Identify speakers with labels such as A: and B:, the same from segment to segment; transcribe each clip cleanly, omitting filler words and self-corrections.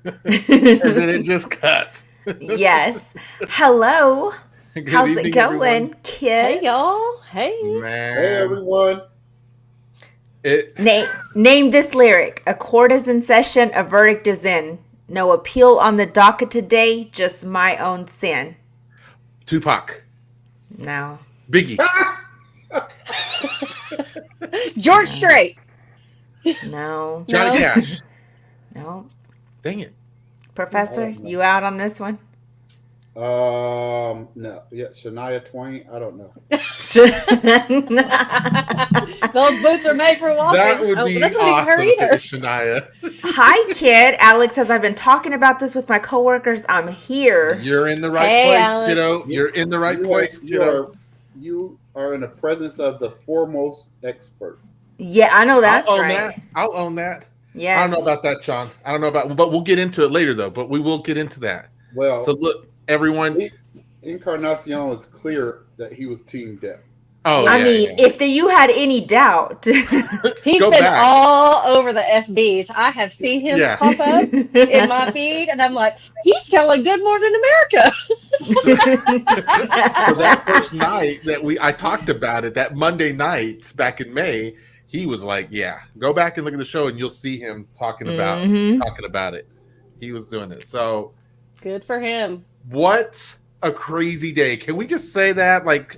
A: And then it just cuts.
B: Yes. Hello.
A: Good
B: How's it
A: evening,
B: going,
A: everyone.
B: kid?
C: Hey, y'all. Hey.
D: Hey,
A: Man,
D: everyone.
B: Name this lyric. A court is in session, a verdict is in. No appeal on the docket today, just my own sin.
A: Tupac,
B: No.
A: Biggie,
C: George Strait.
B: No.
A: Johnny Cash.
B: No.
A: Dang it.
B: Professor, you out on this one?
D: No. Yeah, Shania Twain. I don't know.
C: Those boots are made for walking.
A: That would be
C: that's not even
A: awesome
C: her
A: if it
C: either.
A: was Shania.
B: Hi, kid. Alex says, I've been talking about this with my coworkers. I'm here.
A: You're in the right
C: Hey,
A: place,
C: Alex.
A: kiddo. You're in the right place, kiddo.
D: You are in the presence of the foremost expert.
B: Yeah, I know that's
A: I'll own
B: right.
A: that. I'll own that.
B: Yes.
A: I don't know about that, Sean. I don't know about, but we'll get into it later, though. But we will get into that.
D: Well,
A: So look, everyone.
D: Encarnacion is clear that he was Team Depp.
A: Oh,
B: I
A: yeah,
B: mean,
A: yeah.
B: if you had any doubt.
C: He's
A: Go
C: been
A: back.
C: all over the FBs. I have seen him
A: Yeah.
C: pop up in my feed, and I'm like, he's telling Good Morning America.
A: So that first night that I talked about it, that Monday night back in May, he was like, "Yeah, go back and look at the show, and you'll see him talking about it." He was doing it. So
C: Good for him.
A: what a crazy day! Can we just say that? Like,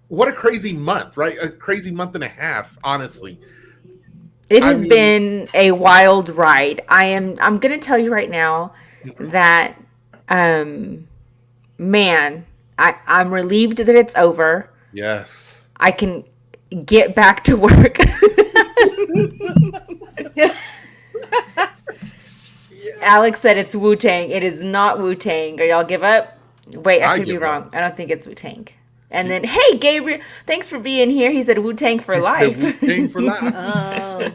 A: what a crazy month, right? A crazy month and a half, honestly.
B: It has been a wild ride. I'm going to tell you right now that, man, I'm relieved that it's over.
A: Yes.
B: I can get back to work. Alex said it's Wu-Tang. It is not Wu-Tang. Or y'all give up? Wait, I could be wrong.
A: Up.
B: I don't think it's Wu-Tang. And then, hey, Gabriel, thanks for being here. He said Wu-Tang for life.
A: Wu-Tang for life.
C: Oh.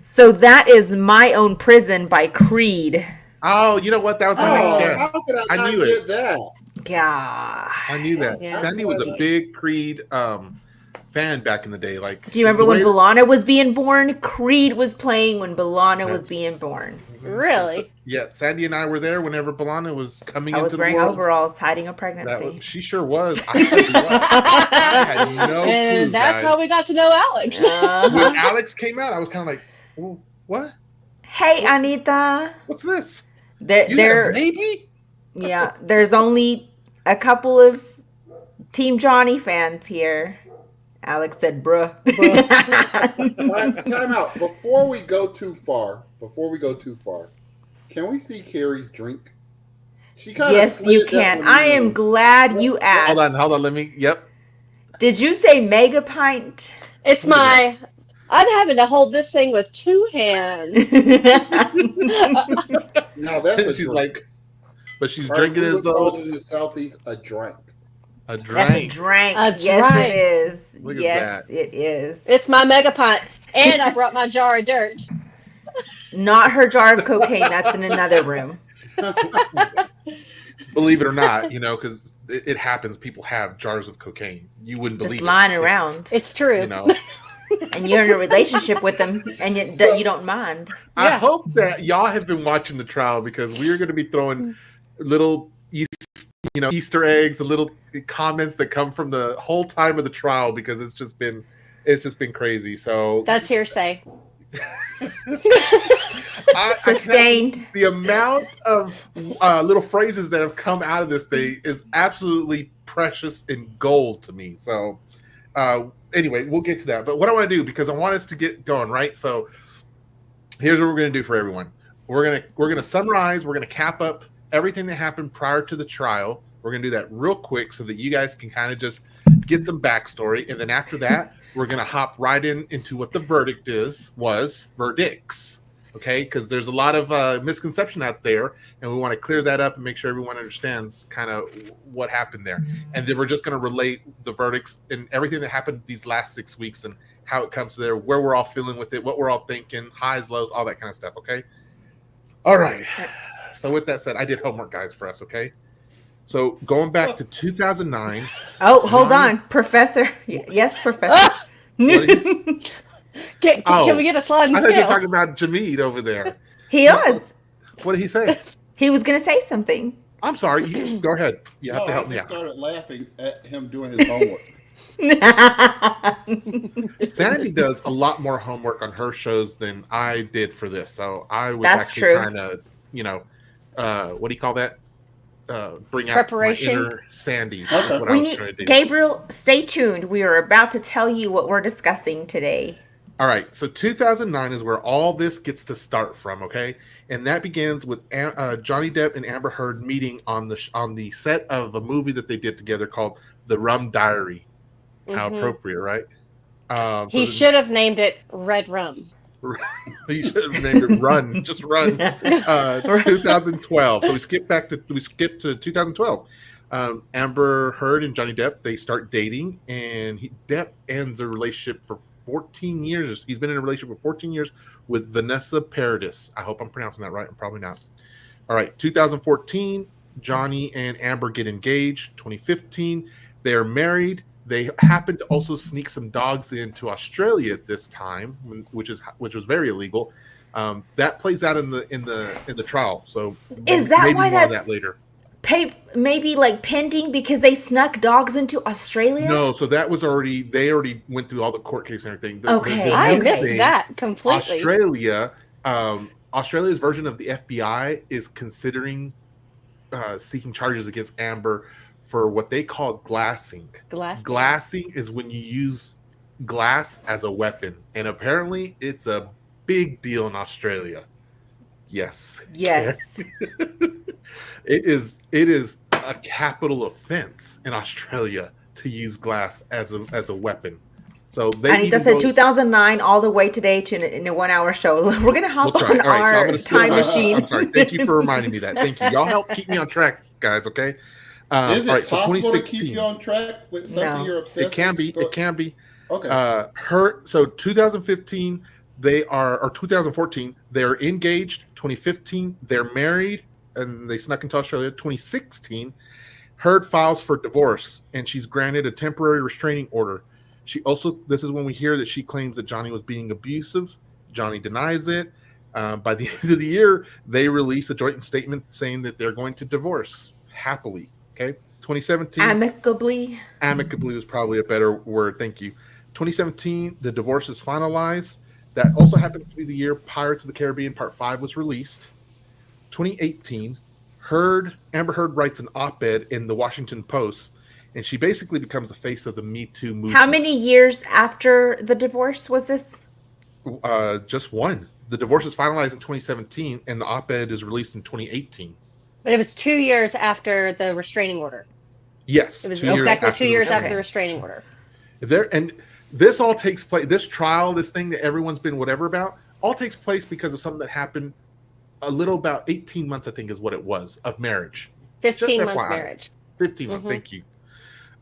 B: So that is My Own Prison by Creed.
A: Oh, you know what? That was my next guess.
D: How could I not
A: knew
D: get
A: it.
D: that?
B: God.
A: I knew that.
C: Yeah.
A: Sandy was a big Creed fan back in the day. Like,
B: Do you remember when Balana was being born? Creed was playing when Balana was being born.
C: Really?
A: Yeah, Sandy and I were there whenever Balana was coming
B: I
A: into
B: was
A: the
B: wearing
A: world.
B: overalls, hiding a pregnancy.
A: She sure was. I had no clue,
C: And that's
A: guys.
C: how we got to know Alex.
A: When Alex came out, I was kind of like, well, what?
B: Hey, Anita.
A: What's this? You got a
B: There,
A: baby?
B: yeah, there's only a couple of Team Johnny fans here. Alex said, bruh.
D: Time out. Before we go too far, can we see Carrie's drink? She kind
B: Yes, you can. I am glad you asked.
A: Hold on. Let me. Yep.
B: Did you say mega pint?
C: It's I'm having to hold this thing with two hands.
D: No, that's a
A: She's
D: drink.
A: like, but she's
D: Or
A: drinking
D: we
A: as
D: would
A: though
D: call it in
A: it's
D: the Southeast a drink.
A: a
B: That's a
A: drink.
B: drink.
C: A
B: Yes,
C: drink.
B: it is.
A: Look at
B: Yes,
A: that.
B: it is.
C: It's my mega pint. And I brought my jar of dirt.
B: Not her jar of cocaine. That's in another room.
A: Believe it or not, because it happens. People have jars of cocaine. You wouldn't believe
B: Just
A: it.
B: lying around.
C: It's true.
B: And you're in a relationship with them, and you don't mind.
A: I
C: Yeah.
A: hope that y'all have been watching the trial because we are going to be throwing little Easter eggs and little comments that come from the whole time of the trial because it's just been crazy. So
C: That's hearsay.
B: Sustained.
A: The amount of little phrases that have come out of this thing is absolutely precious and gold to me. So anyway, we'll get to that. But what I want to do, because I want us to get going, right? So here's what we're going to do for everyone. We're gonna summarize. We're gonna cap up everything that happened prior to the trial. We're gonna do that real quick so that you guys can kind of just get some backstory, and then after that, we're gonna hop right into what the verdicts. Okay, because there's a lot of misconception out there, and we want to clear that up and make sure everyone understands kind of what happened there. And then we're just going to relate the verdicts and everything that happened these last 6 weeks and how it comes to there, where we're all feeling with it, what we're all thinking, highs, lows, all that kind of stuff. Okay. All right. So with that said, I did homework, guys, for us. Okay. So going back to 2009.
B: Oh, hold on, Professor. Yes, Professor.
C: Can we get a sliding
A: I thought you were
C: scale?
A: talking about Jameed over there.
B: He is.
A: What did he say?
B: He was going to say something.
A: I'm sorry. You go ahead. You have to help
D: I
A: me
D: just
A: out.
D: started laughing at him doing his homework.
A: Sandy does a lot more homework on her shows than I did for this, so I was
B: That's
A: actually
B: true.
A: trying to, what do you call that? Bring out my
C: Preparation.
A: inner Sandy.
D: Okay.
A: Is what I
B: We
A: was
B: need
A: trying to do.
B: Gabriel, stay tuned. We are about to tell you what we're discussing today.
A: All right, so 2009 is where all this gets to start from, okay? And that begins with Johnny Depp and Amber Heard meeting on the set of a movie that they did together called The Rum Diary. How
C: Mhm.
A: appropriate, right?
C: He should have named it Red Rum.
A: He should have named it Run, just Run. 2012. So we skip to 2012. Amber Heard and Johnny Depp, they start dating, and Depp ends a relationship for 14 years. He's been in a relationship for 14 years with Vanessa Paradis. I hope I'm pronouncing that right. I'm probably not. All right, 2014, Johnny and Amber get engaged. 2015, they're married. They happen to also sneak some dogs into Australia at this time, which was very illegal. That plays out in the trial. So
B: Is that
A: maybe
B: why
A: more on
B: that's
A: that later?
B: maybe like pending because they snuck dogs into Australia?
A: No, so that was they already went through all the court case and everything.
B: Okay.
C: I
A: new
C: missed
A: thing,
C: that completely.
A: Australia's version of the FBI is considering seeking charges against Amber for what they call glassing. Glassing is when you use glass as a weapon, and apparently it's a big deal in Australia. Yes.
B: Yes.
A: It is a capital offense in Australia to use glass as a weapon. So they
B: Anita said 2009 all the way today in a 1 hour show. We're gonna hop on our time machine.
A: I'm sorry. Thank you for reminding me that. Thank you. Y'all help keep me on track, guys. Okay.
D: Is it
A: all right, so
D: possible to
A: 2016.
D: keep you on track with something you're obsessed with?
A: It can be.
D: Okay.
A: So 2015, or 2014, they're engaged. 2015, they're married, and they snuck into Australia. 2016, Heard files for divorce, and she's granted a temporary restraining order. This is when we hear that she claims that Johnny was being abusive. Johnny denies it. By the end of the year, they release a joint statement saying that they're going to divorce happily. Okay. 2017. Amicably was probably a better word. Thank you. 2017, the divorce is finalized. That also happened to be the year Pirates of the Caribbean Part 5 was released. 2018, Amber Heard writes an op-ed in the Washington Post, and she basically becomes the face of the Me Too movement.
B: How many years after the divorce was this?
A: Just one. The divorce is finalized in 2017, and the op-ed is released in 2018.
C: But it was 2 years after the restraining order.
A: Yes.
C: It was exactly 2 years after the restraining order.
A: And this all takes place, this trial, this thing that everyone's been whatever about, all takes place because of something that happened about 18 months, I think is what it was, of marriage.
C: 15-month marriage.
A: 15 months, thank you.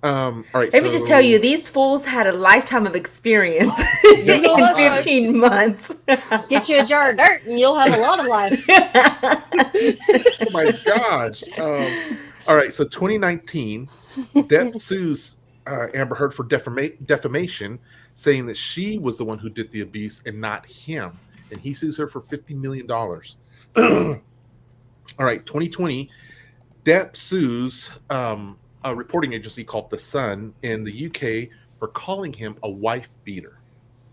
A: All right.
B: Let me just tell you, these fools had a lifetime of experience in 15 months.
C: Get you a jar of dirt and you'll have a lot of life.
A: Oh my gosh. All right. So 2019, Depp sues Amber Heard for defamation, saying that she was the one who did the abuse and not him. And he sues her for $50 million. All right. 2020, Depp sues a reporting agency called The Sun in the UK for calling him a wife beater.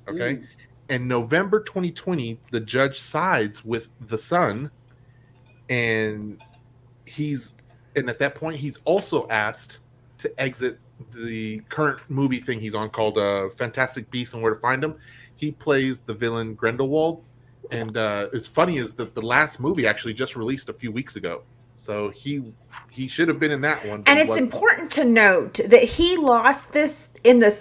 A: Okay. In November 2020, the judge sides with The Sun, and at that point, he's also asked to exit the current movie thing he's on called Fantastic Beasts and Where to Find Them. He plays the villain Grindelwald. And it's funny is that the last movie actually just released a few weeks ago. So he should have been in that one.
B: And it's important to note that he lost this in this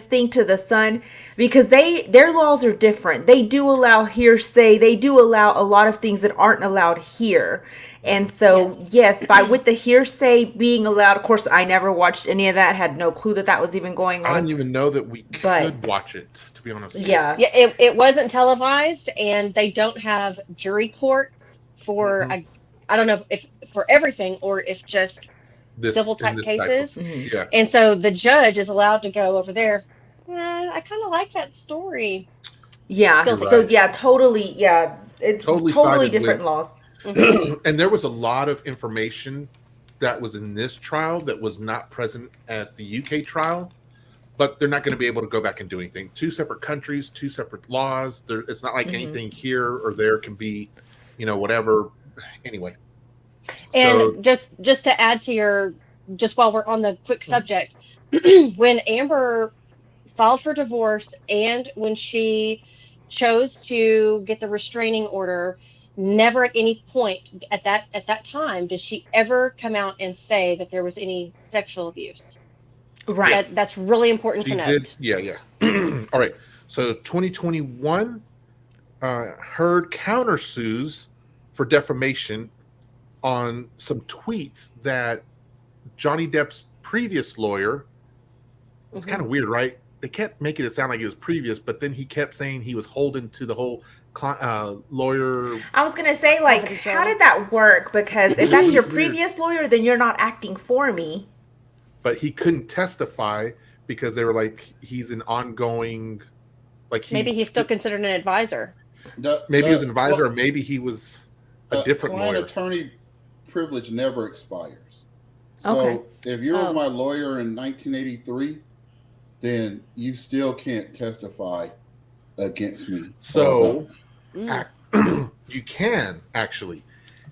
B: thing to The Sun because their laws are different. They do allow hearsay. They do allow a lot of things that aren't allowed here. And so, yes, with the hearsay being allowed, of course, I never watched any of that. Had no clue that was even going on.
A: I didn't even know that we could watch it, to be honest with you.
C: Yeah, it wasn't televised, and they don't have jury courts for, I don't know if for everything or if just civil type cases.
A: Yeah.
C: And so the judge is allowed to go over there. I kind of like that story.
B: Yeah. So, totally. Yeah. It's totally different laws.
A: And there was a lot of information that was in this trial that was not present at the UK trial, but they're not going to be able to go back and do anything. 2 separate countries, 2 separate laws. It's not like anything here or there can be, whatever. Anyway.
C: And just to add to your, just while we're on the quick subject, when Amber filed for divorce and when she chose to get the restraining order, never at any point at that time did she ever come out and say that there was any sexual abuse.
B: Right.
C: That's really important
A: she
C: to note.
A: Did, yeah. All right. So 2021, Heard countersues for defamation on some tweets that Johnny Depp's previous lawyer. It's kind of weird, right? They kept making it sound like it was previous, but then he kept saying he was holding to the whole lawyer.
B: I was going to say, like, how did that work? Because if that's your previous lawyer, then you're not acting for me.
A: But he couldn't testify because they were like, he's an ongoing, like,
C: maybe he's still considered an advisor.
A: Maybe he was an advisor, or maybe he was a different
D: client
A: lawyer.
D: Attorney privilege never expires. So if you were my lawyer in 1983, then you still can't testify against me.
A: So you can actually.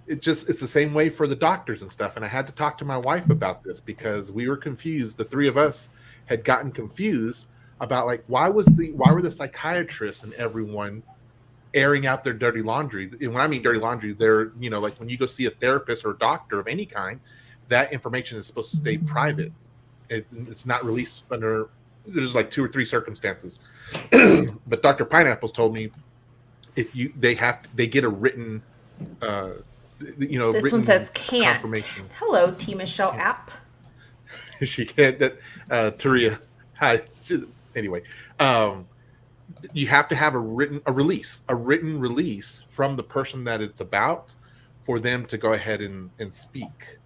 A: It's the same way for the doctors and stuff. And I had to talk to my wife about this because we were confused. The 3 of us had gotten confused about, like, why were the psychiatrists and everyone airing out their dirty laundry? And when I mean dirty laundry, they're, like when you go see a therapist or a doctor of any kind, that information is supposed to stay private. It's not released under, there's like 2 or 3 circumstances. But Dr. Pineapples told me they get a written, this
B: written one says can't. Hello, T. Michelle app.
A: She can't. Taria. Hi. Anyway, you have to have a written release from the person that it's about for them to go ahead and speak.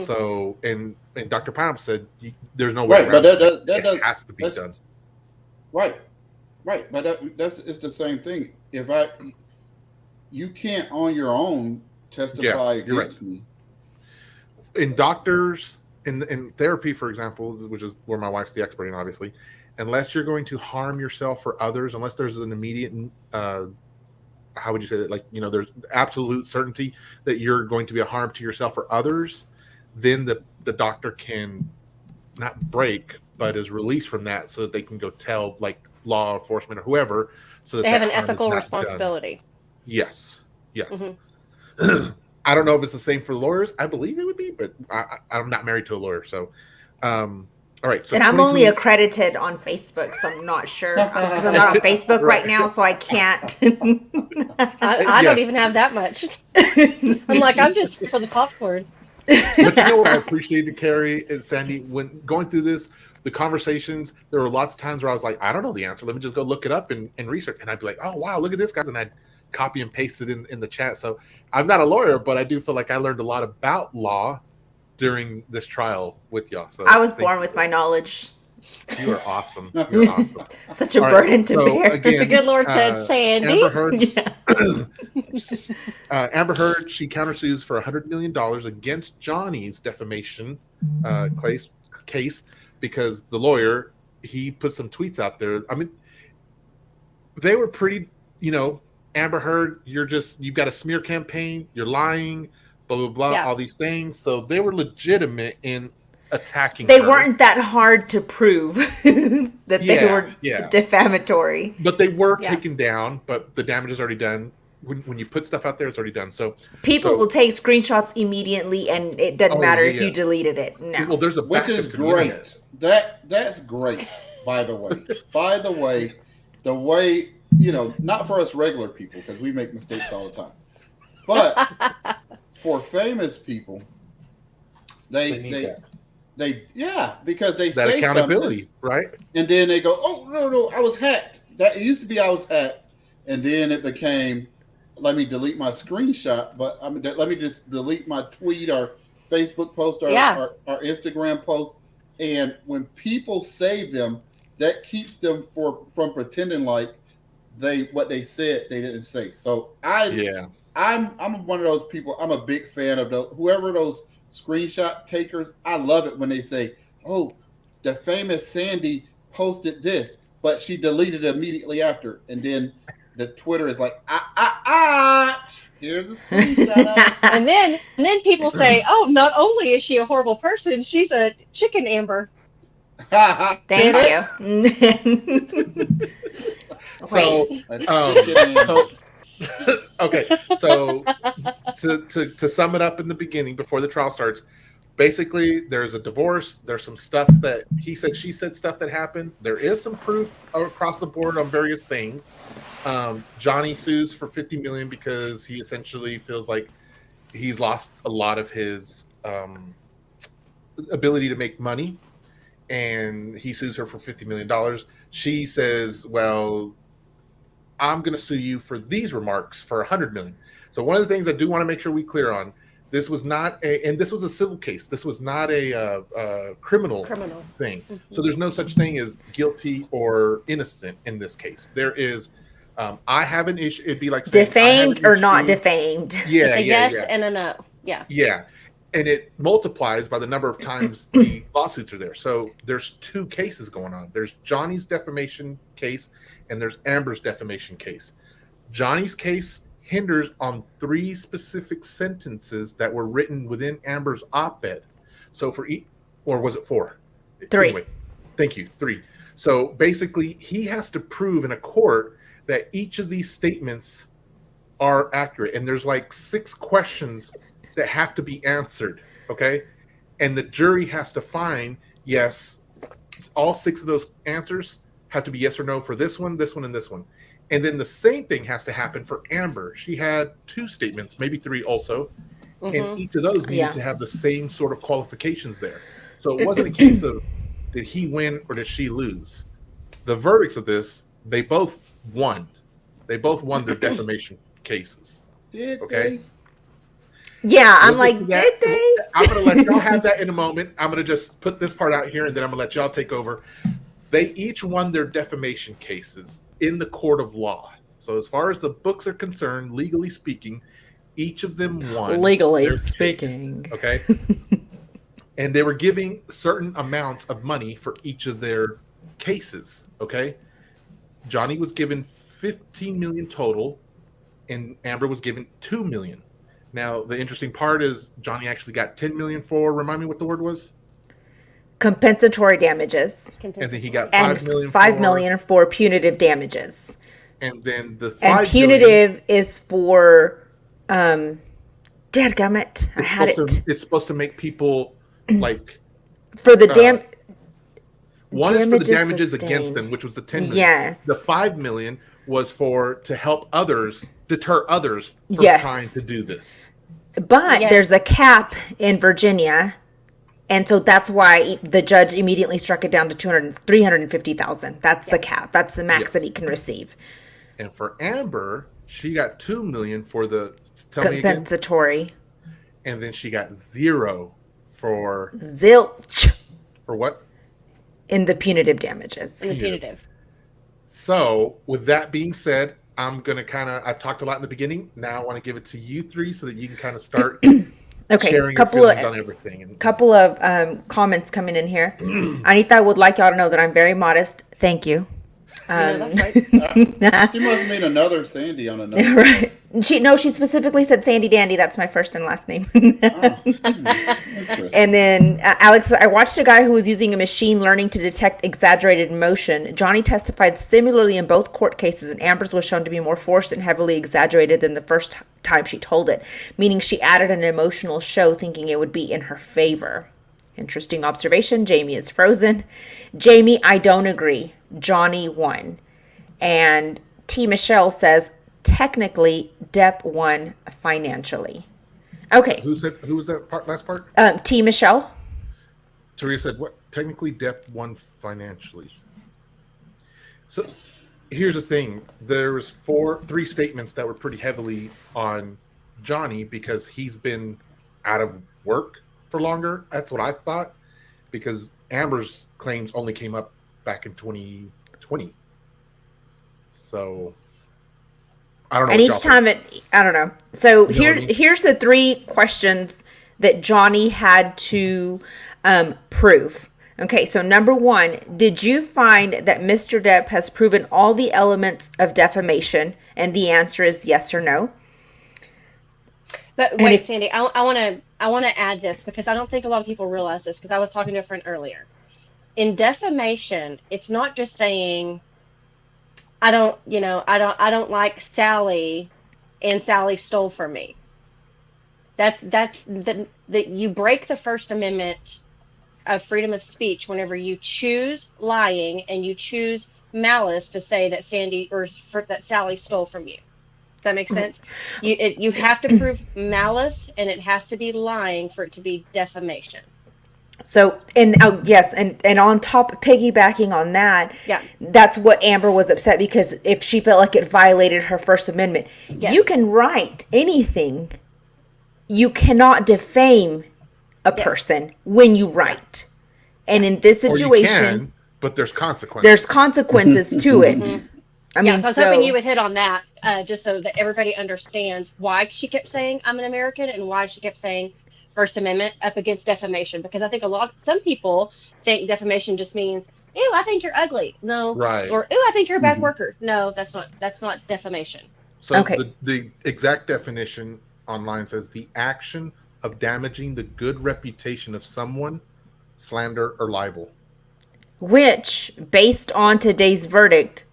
A: So, and Dr. Pineapple said there's no way around it. It has to be done.
D: Right. But it's the same thing. You can't on your own testify against me.
A: In doctors, in therapy, for example, which is where my wife's the expert in, obviously, unless you're going to harm yourself or others, unless there's an immediate, how would you say that? Like, there's absolute certainty that you're going to be a harm to yourself or others, then the doctor can not break, but is released from that so that they can go tell, like, law enforcement or whoever, so that
C: they have an ethical responsibility.
A: Done. Yes. I don't know if it's the same for lawyers. I believe it would be, but I'm not married to a lawyer. So, all right. So,
B: and I'm only accredited on Facebook, so I'm not sure because I'm not on Facebook right now, so I can't.
C: I don't even have that much. I'm like, I'm just for the popcorn.
A: But you know what I appreciated, Carrie and Sandy, when going through this, the conversations, there were lots of times where I was like, I don't know the answer. Let me just go look it up and research. And I'd be like, oh, wow, look at this, guys. And I'd copy and paste it in the chat. So I'm not a lawyer, but I do feel like I learned a lot about law during this trial with y'all. So
B: I was born with my knowledge.
A: You are awesome. You're awesome.
B: Such a burden to bear.
C: Again, the good Lord said, Sandy.
A: Amber Heard, Amber Heard, she countersues for $100 million against Johnny's defamation case because the lawyer, he put some tweets out there. I mean, they were pretty, Amber Heard, you've got a smear campaign, you're lying, blah, blah, blah, all these things. So they were legitimate in attacking
B: They
A: her.
B: weren't that hard to prove that they were defamatory.
A: But they were taken down, but the damage is already done. When you put stuff out there, it's already done. So
B: people will take screenshots immediately, and it doesn't matter if you deleted it. No.
A: Well, there's
D: which is great. That's great. By the way, the way, not for us regular people because we make mistakes all the time, but for famous people, they because they
A: that
D: say
A: accountability, right?
D: And then they go, oh no, I was hacked. That it used to be I was hacked, and then it became, let me delete my screenshot, but let me just delete my tweet or Facebook post or Instagram post. And when people save them, that keeps them from pretending like what they said they didn't say. So I I'm one of those people. I'm a big fan of whoever those screenshot takers. I love it when they say, "Oh, the famous Sandy posted this, but she deleted it immediately after," and then the Twitter is like, here's a screenshot."
C: And then people say, "Oh, not only is she a horrible person, she's a chicken Amber."
B: Thank
C: Get
B: you.
A: So, so okay. So to sum it up in the beginning before the trial starts, basically there's a divorce. There's some stuff that he said, she said stuff that happened. There is some proof across the board on various things. Johnny sues for $50 million because he essentially feels like he's lost a lot of his ability to make money, and he sues her for $50 million. She says, well, I'm going to sue you for these remarks for $100 million. So one of the things I do want to make sure we clear on, this was not and this was a civil case. This was not a criminal thing. Mm-hmm. So there's no such thing as guilty or innocent in this case. There is, I have an issue. It'd be like saying,
B: defamed or not defamed.
C: Yeah, yes and a no.
A: Yeah. And it multiplies by the number of times the lawsuits are there. So there's two cases going on. There's Johnny's defamation case and there's Amber's defamation case. Johnny's case hinders on 3 specific sentences that were written within Amber's op-ed. So for or was it 4?
B: 3.
A: Anyway, thank you. 3. So basically, he has to prove in a court that each of these statements are accurate. And there's like 6 questions that have to be answered, okay? And the jury has to find, yes, all 6 of those answers have to be yes or no for this one, and this one. And then the same thing has to happen for Amber. She had 2 statements, maybe 3 also, and each of those needed to have the same sort of qualifications there. So it wasn't a case of did he win or did she lose. The verdicts of this, they both won. They both won their defamation cases.
D: Did
A: okay?
D: They?
B: Yeah, I'm like, did they?
A: I'm going to let y'all have that in a moment. I'm going to just put this part out here, and then I'm going to let y'all take over. They each won their defamation cases in the court of law. So as far as the books are concerned, legally speaking, each of them won.
B: Legally speaking.
A: Case, okay? And they were giving certain amounts of money for each of their cases, okay? Johnny was given $15 million total, and Amber was given $2 million. Now, the interesting part is Johnny actually got $10 million for, remind me what the word was?
B: Compensatory damages.
A: And then he got
B: $5 million for punitive damages.
A: And then the
B: $5 punitive is for dadgummit. I had it.
A: It's supposed to make people like
B: for the
A: one is for the damages against them, which was the $10 million.
B: Yes.
A: The $5 million was to help others, deter others from trying to do this.
B: But there's a cap in Virginia. And so that's why the judge immediately struck it down to $350,000. That's the cap. That's the max that he can receive.
A: And for Amber, she got $2 million for the
B: compensatory.
A: And then she got 0 for
B: zilch.
A: For what?
B: In the punitive damages.
C: In the punitive.
A: So with that being said, I'm gonna I've talked a lot in the beginning. Now I want to give it to you 3 so that you can kind of start.
B: Okay,
A: sharing your feelings on everything.
B: Couple of comments coming in here. Anita would like y'all to know that I'm very modest. Thank you.
C: That's right.
D: She must mean another Sandy on another.
B: Right. She specifically said Sandy Dandy. That's my first and last name. And then Alex, I watched a guy who was using a machine learning to detect exaggerated emotion. Johnny testified similarly in both court cases, and Amber's was shown to be more forced and heavily exaggerated than the first time she told it, meaning she added an emotional show thinking it would be in her favor. Interesting observation. Jamie is frozen. Jamie, I don't agree. Johnny won. And T. Michelle says, technically, Depp won financially. Okay.
A: Who was that last part?
B: T. Michelle.
A: Teresa said, what? Technically, Depp won financially. So here's the thing. There was 3 statements that were pretty heavily on Johnny because he's been out of work for longer. That's what I thought, because Amber's claims only came up back in 2020. So I don't know.
B: And each time I don't know. So here's the 3 questions that Johnny had to prove. Okay, so number 1, did you find that Mr. Depp has proven all the elements of defamation? And the answer is yes or no.
C: But wait, Sandy, I want to add this because I don't think a lot of people realize this, because I was talking to a friend earlier. In defamation, it's not just saying I don't like Sally, and Sally stole from me. That's the you break the First Amendment of freedom of speech whenever you choose lying and you choose malice to say that that Sally stole from you. Does that make sense? You have to prove malice, and it has to be lying for it to be defamation.
B: So, yes, and on top, piggybacking on that,
C: yeah,
B: that's what Amber was upset, because if she felt like it violated her First Amendment, yes. You can write anything. You cannot defame a person when you write. And in this situation, or you can,
A: but there's consequences.
B: There's consequences to it. Mm-hmm.
C: I mean, so I was hoping you would hit on that, just so that everybody understands why she kept saying I'm an American and why she kept saying First Amendment up against defamation. Because I think some people think defamation just means, ew, I think you're ugly. No.
A: Right.
C: Or, ew, I think you're a bad worker. No, that's not defamation.
A: So okay. The exact definition online says the action of damaging the good reputation of someone, slander, or libel.
B: Which, based on today's verdict,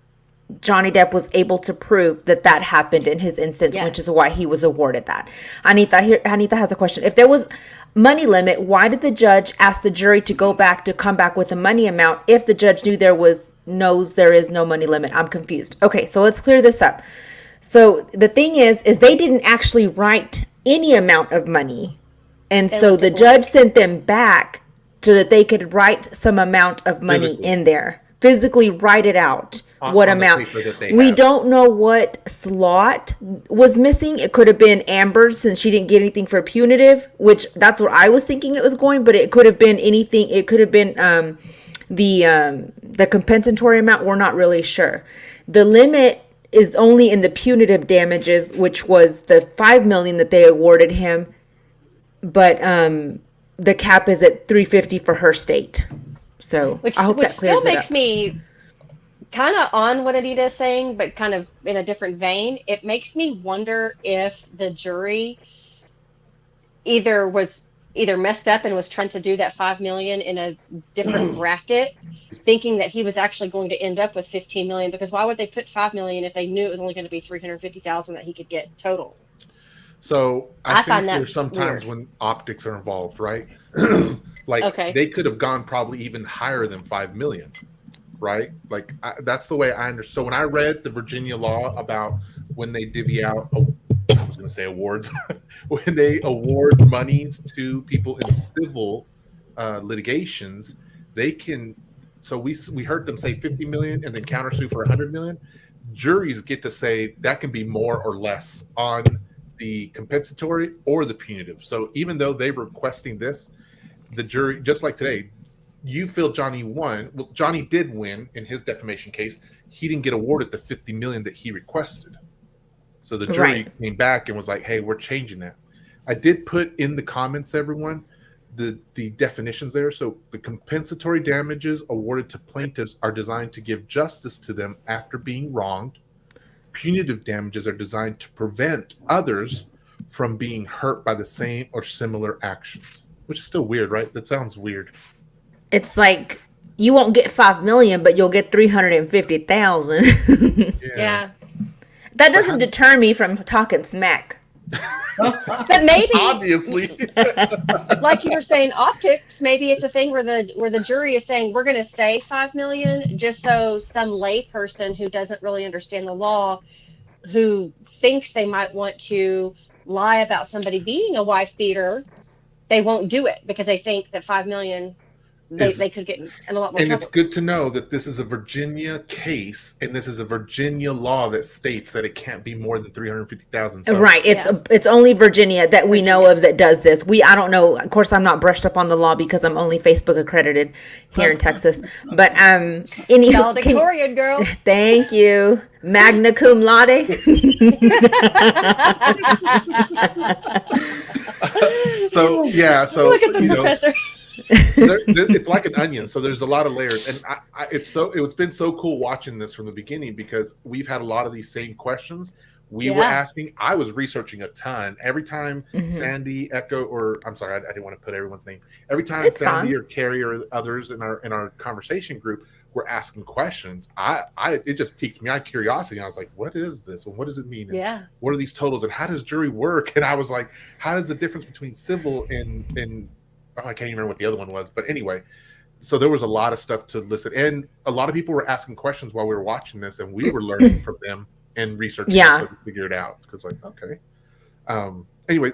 B: Johnny Depp was able to prove that happened in his instance, which is why he was awarded that. Anita has a question. If there was money limit, why did the judge ask the jury to come back with a money amount if the judge knows there is no money limit? I'm confused. Okay, so let's clear this up. So the thing is they didn't actually write any amount of money. And so the judge sent them back so that they could write some amount of money in there. Physically write it out. What amount? We don't know what slot was missing. It could have been Amber's, since she didn't get anything for punitive, which that's what I was thinking it was going, but it could have been anything. It could have been the compensatory amount. We're not really sure. The limit is only in the punitive damages, which was the $5 million that they awarded him, but the cap is at $350 for her state. So I hope that clears it up. Which still makes
C: me kind of on what Anita is saying, but kind of in a different vein. It makes me wonder if the jury either messed up and was trying to do that $5 million in a different bracket, thinking that he was actually going to end up with $15 million. Because why would they put $5 million if they knew it was only going to be $350,000 that he could get total?
A: So I think there's sometimes weird when optics are involved, right? They could have gone probably even higher than $5 million, right? That's the way I understand. So when I read the Virginia law about when they divvy out, I was going to say awards, when they award monies to people in civil litigations, they can. So we heard them say 50 million and then countersue for 100 million. Juries get to say that can be more or less on the compensatory or the punitive. So even though they were requesting this, the jury, just like today, you feel Johnny won. Well, Johnny did win in his defamation case. He didn't get awarded the 50 million that he requested. So the jury came back and was like, hey, we're changing that. I did put in the comments, everyone, the definitions there. So the compensatory damages awarded to plaintiffs are designed to give justice to them after being wronged. Punitive damages are designed to prevent others from being hurt by the same or similar actions, which is still weird, right? That sounds weird.
B: It's like you won't get $5 million, but you'll get $350,000.
C: Yeah.
B: That doesn't deter me from talking smack.
C: But maybe,
A: obviously,
C: like you were saying, optics. Maybe it's a thing where the jury is saying we're going to say $5 million, just so some lay person who doesn't really understand the law, who thinks they might want to lie about somebody being a wife beater, they won't do it because they think that $5 million. They could get in a lot more trouble.
A: And it's good to know that this is a Virginia case, and this is a Virginia law that states that it can't be more than $350,000. So.
B: Right. It's only Virginia that we know of that does this. I don't know. Of course, I'm not brushed up on the law because I'm only Facebook accredited here in Texas. But
C: valedictorian girl.
B: Thank you. Magna cum laude.
A: So
C: Look at the professor.
A: It's like an onion, so there's a lot of layers, and it's been so cool watching this from the beginning because we've had a lot of these same questions we were asking. I was researching a ton every time Sandy, Echo, or I'm sorry, I didn't want to put everyone's name. Every time it's Sandy or Carrie or others in our conversation group were asking questions, it just piqued my curiosity. I was like, what is this and what does it mean? And what are these totals and how does jury work? And I was like, how is the difference between civil and I can't even remember what the other one was, but anyway, so there was a lot of stuff to listen, and a lot of people were asking questions while we were watching this, and we were learning from them and researching to figure it out. Because like, okay, anyway,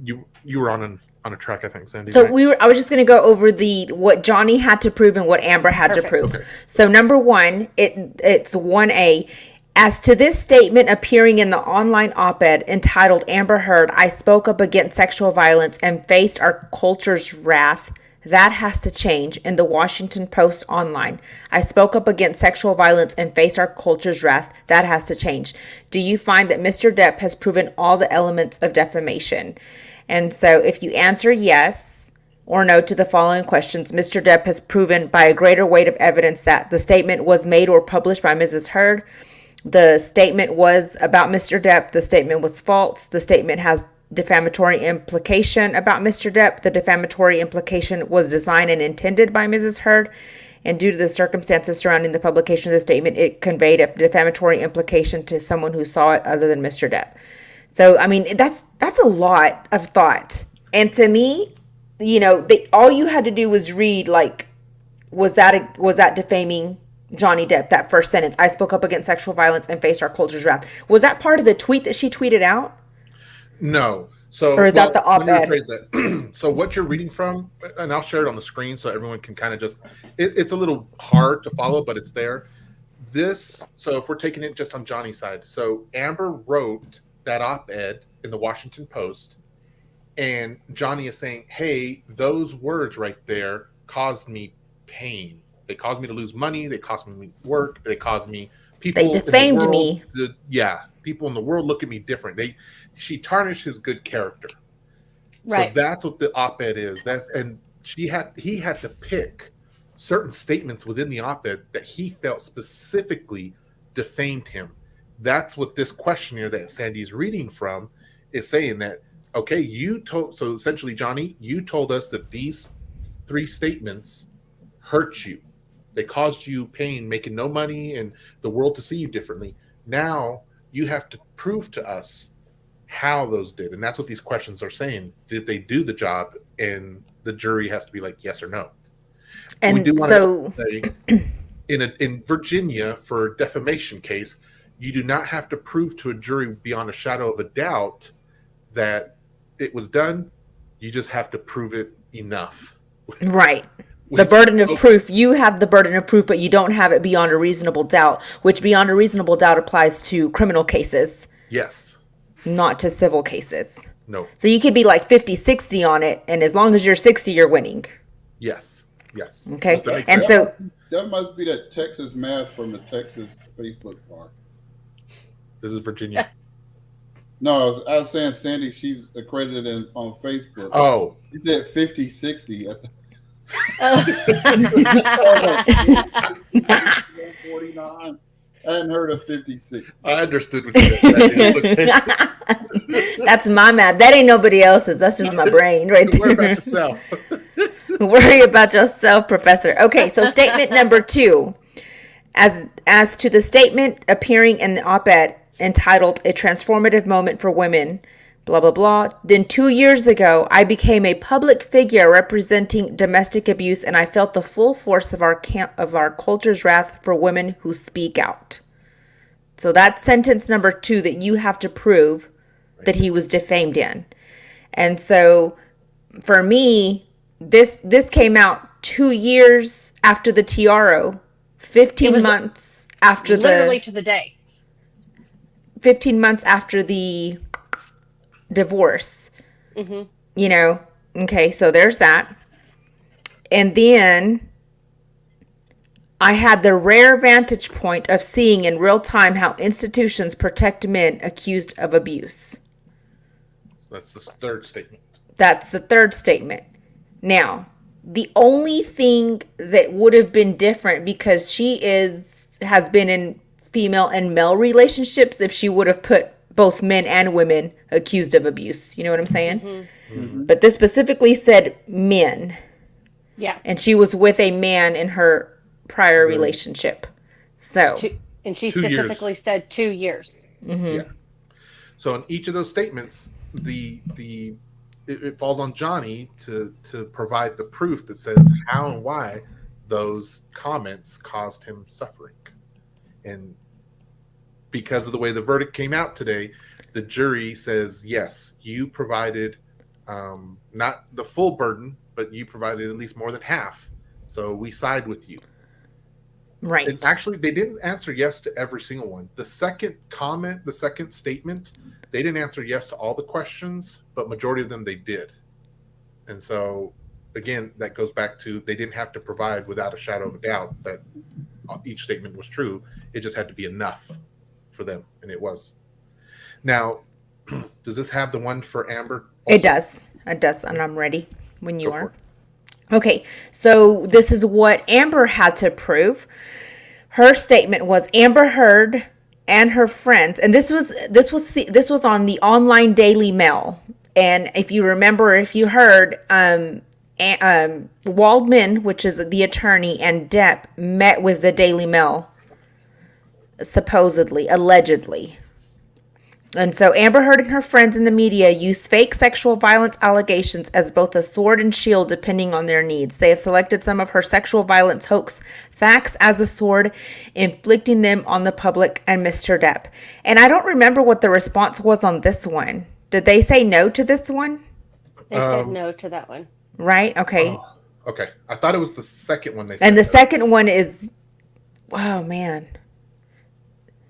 A: you were on a track, I think, Sandy.
B: So right? I was just going to go over what Johnny had to prove and what Amber had to prove. Okay. So number one, it's 1A. As to this statement appearing in the online op-ed entitled Amber Heard, I spoke up against sexual violence and faced our culture's wrath. That has to change. In the Washington Post online, I spoke up against sexual violence and faced our culture's wrath. That has to change. Do you find that Mr. Depp has proven all the elements of defamation? And so if you answer yes or no to the following questions, Mr. Depp has proven by a greater weight of evidence that the statement was made or published by Mrs. Heard. The statement was about Mr. Depp. The statement was false. The statement has defamatory implication about Mr. Depp. The defamatory implication was designed and intended by Mrs. Heard. And due to the circumstances surrounding the publication of the statement, it conveyed a defamatory implication to someone who saw it other than Mr. Depp. So, I mean, that's a lot of thought. And to me, all you had to do was read, like, was that defaming Johnny Depp, that first sentence? I spoke up against sexual violence and faced our culture's wrath. Was that part of the tweet that she tweeted out?
A: No. So,
B: or is that the op-ed?
A: So what you're reading from, and I'll share it on the screen so everyone can kind of just, it's a little hard to follow, but it's there. So if we're taking it just on Johnny's side, so Amber wrote that op-ed in the Washington Post, and Johnny is saying, hey, those words right there caused me pain. They caused me to lose money. They cost me work. They caused me people.
B: They defamed me.
A: People in the world look at me different. She tarnished his good character.
C: Right.
A: So that's what the op-ed is. He had to pick certain statements within the op-ed that he felt specifically defamed him. That's what this questionnaire that Sandy's reading from is saying, that, okay, so essentially, Johnny, you told us that these 3 statements hurt you. They caused you pain, making no money and the world to see you differently. Now you have to prove to us how those did. And that's what these questions are saying. Did they do the job? And the jury has to be like, yes or no.
B: And
A: we do want
B: so
A: to say, in Virginia, for a defamation case, you do not have to prove to a jury beyond a shadow of a doubt that it was done. You just have to prove it enough.
B: Right. The burden of proof, you have the burden of proof, but you don't have it beyond a reasonable doubt, which beyond a reasonable doubt applies to criminal cases.
A: Yes.
B: Not to civil cases.
A: No.
B: So you could be like 50-60 on it, and as long as you're 60, you're winning.
A: Yes.
B: Okay. And so
D: that must be that Texas math from the Texas Facebook bar.
A: This is Virginia.
D: No, I was saying Sandy, she's accredited on Facebook.
A: Oh.
D: She said 50-60 at the 49. I hadn't heard of 56.
A: I understood what you said.
B: That's my math. That ain't nobody else's. That's just my brain right there.
A: Worry about yourself.
B: Worry about yourself, Professor. Okay, so statement number 2. As to the statement appearing in the op-ed entitled A Transformative Moment for Women, blah, blah, blah. Then 2 years ago, I became a public figure representing domestic abuse, and I felt the full force of our culture's wrath for women who speak out. So that's sentence number 2 that you have to prove that he was defamed in. And so for me, this came out 2 years after the TRO, 15 months after
C: literally to the day.
B: 15 months after the divorce. Mm-hmm. Okay, so there's that. And then I had the rare vantage point of seeing in real time how institutions protect men accused of abuse.
A: That's the third statement.
B: That's the third statement. Now, the only thing that would have been different, because she has been in female and male relationships, if she would have put both men and women accused of abuse. You know what I'm saying?
C: Mm-hmm.
D: Mm-hmm.
B: But this specifically said men.
C: Yeah.
B: And she was with a man in her prior relationship. So.
C: And she
A: 2 years.
C: specifically said 2 years.
B: Mm-hmm.
A: Yeah. So in each of those statements, it falls on Johnny to provide the proof that says how and why those comments caused him suffering. And because of the way the verdict came out today, the jury says, yes, you provided not the full burden, but you provided at least more than half. So we side with you.
B: Right.
A: And actually, they didn't answer yes to every single one. The second comment, the second statement, they didn't answer yes to all the questions, but majority of them they did. And so, again, that goes back to they didn't have to provide without a shadow of a doubt that each statement was true. It just had to be enough for them, and it was. Now, does this have the one for Amber also?
B: It does, and I'm ready when you are. Okay, so this is what Amber had to prove. Her statement was Amber Heard and her friends, and this was on the online Daily Mail. And if you remember, if you heard, Waldman, which is the attorney, and Depp met with the Daily Mail, supposedly, allegedly. And so Amber Heard and her friends in the media use fake sexual violence allegations as both a sword and shield depending on their needs. They have selected some of her sexual violence hoax facts as a sword, inflicting them on the public and Mr. Depp. And I don't remember what the response was on this one. Did they say no to this one?
C: They said no to that one.
B: Right? Okay.
A: Oh, okay. I thought it was the second one they said.
B: And the second one is, oh man.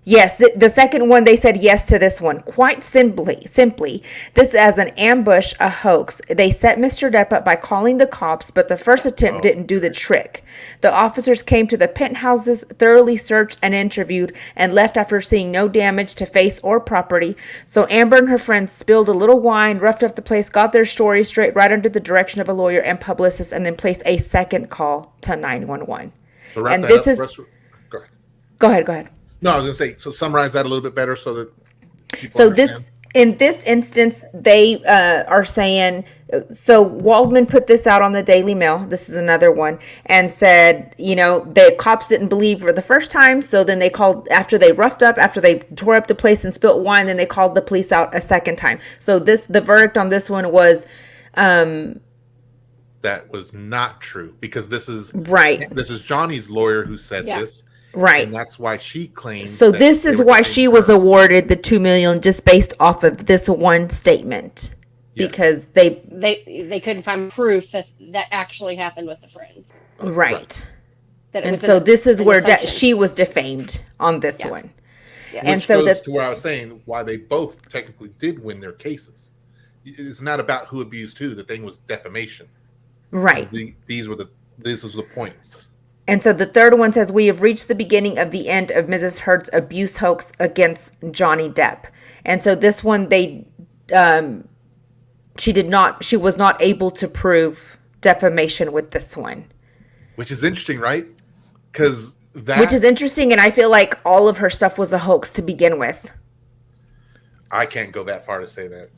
B: Yes, the second one, they said yes to this one. Quite simply, this as an ambush, a hoax. They set Mr. Depp up by calling the cops, but the first attempt didn't do the trick. The officers came to the penthouses, thoroughly searched and interviewed, and left after seeing no damage to face or property. So Amber and her friends spilled a little wine, roughed up the place, got their story straight right under the direction of a lawyer and publicist, and then placed a second call to 911.
A: So
B: and this is... Go ahead.
A: No, I was going to say, so summarize that a little bit better so that people
B: So
A: understand.
B: in this instance, they are saying, so Waldman put this out on the Daily Mail, this is another one, and said, the cops didn't believe for the first time, so then they called, after they tore up the place and spilt wine, then they called the police out a second time. So the verdict on this one was...
A: that was not true, because this is Johnny's lawyer who said this.
B: Right.
A: And that's why she claims.
B: So this is why she was awarded the $2 million just based off of this one statement. Yes. Because
C: they couldn't find proof that actually happened with the friends.
B: Right. And so this is where she was defamed on this one.
A: Yeah. And which so goes to where I was saying why they both technically did win their cases. It's not about who abused who. The thing was defamation.
B: Right.
A: These was the points.
B: And so the third one says, we have reached the beginning of the end of Mrs. Heard's abuse hoax against Johnny Depp. And so this one, she was not able to prove defamation with this one.
A: Which is interesting, right?
B: Which is interesting, and I feel like all of her stuff was a hoax to begin with.
A: I can't go that far to say that.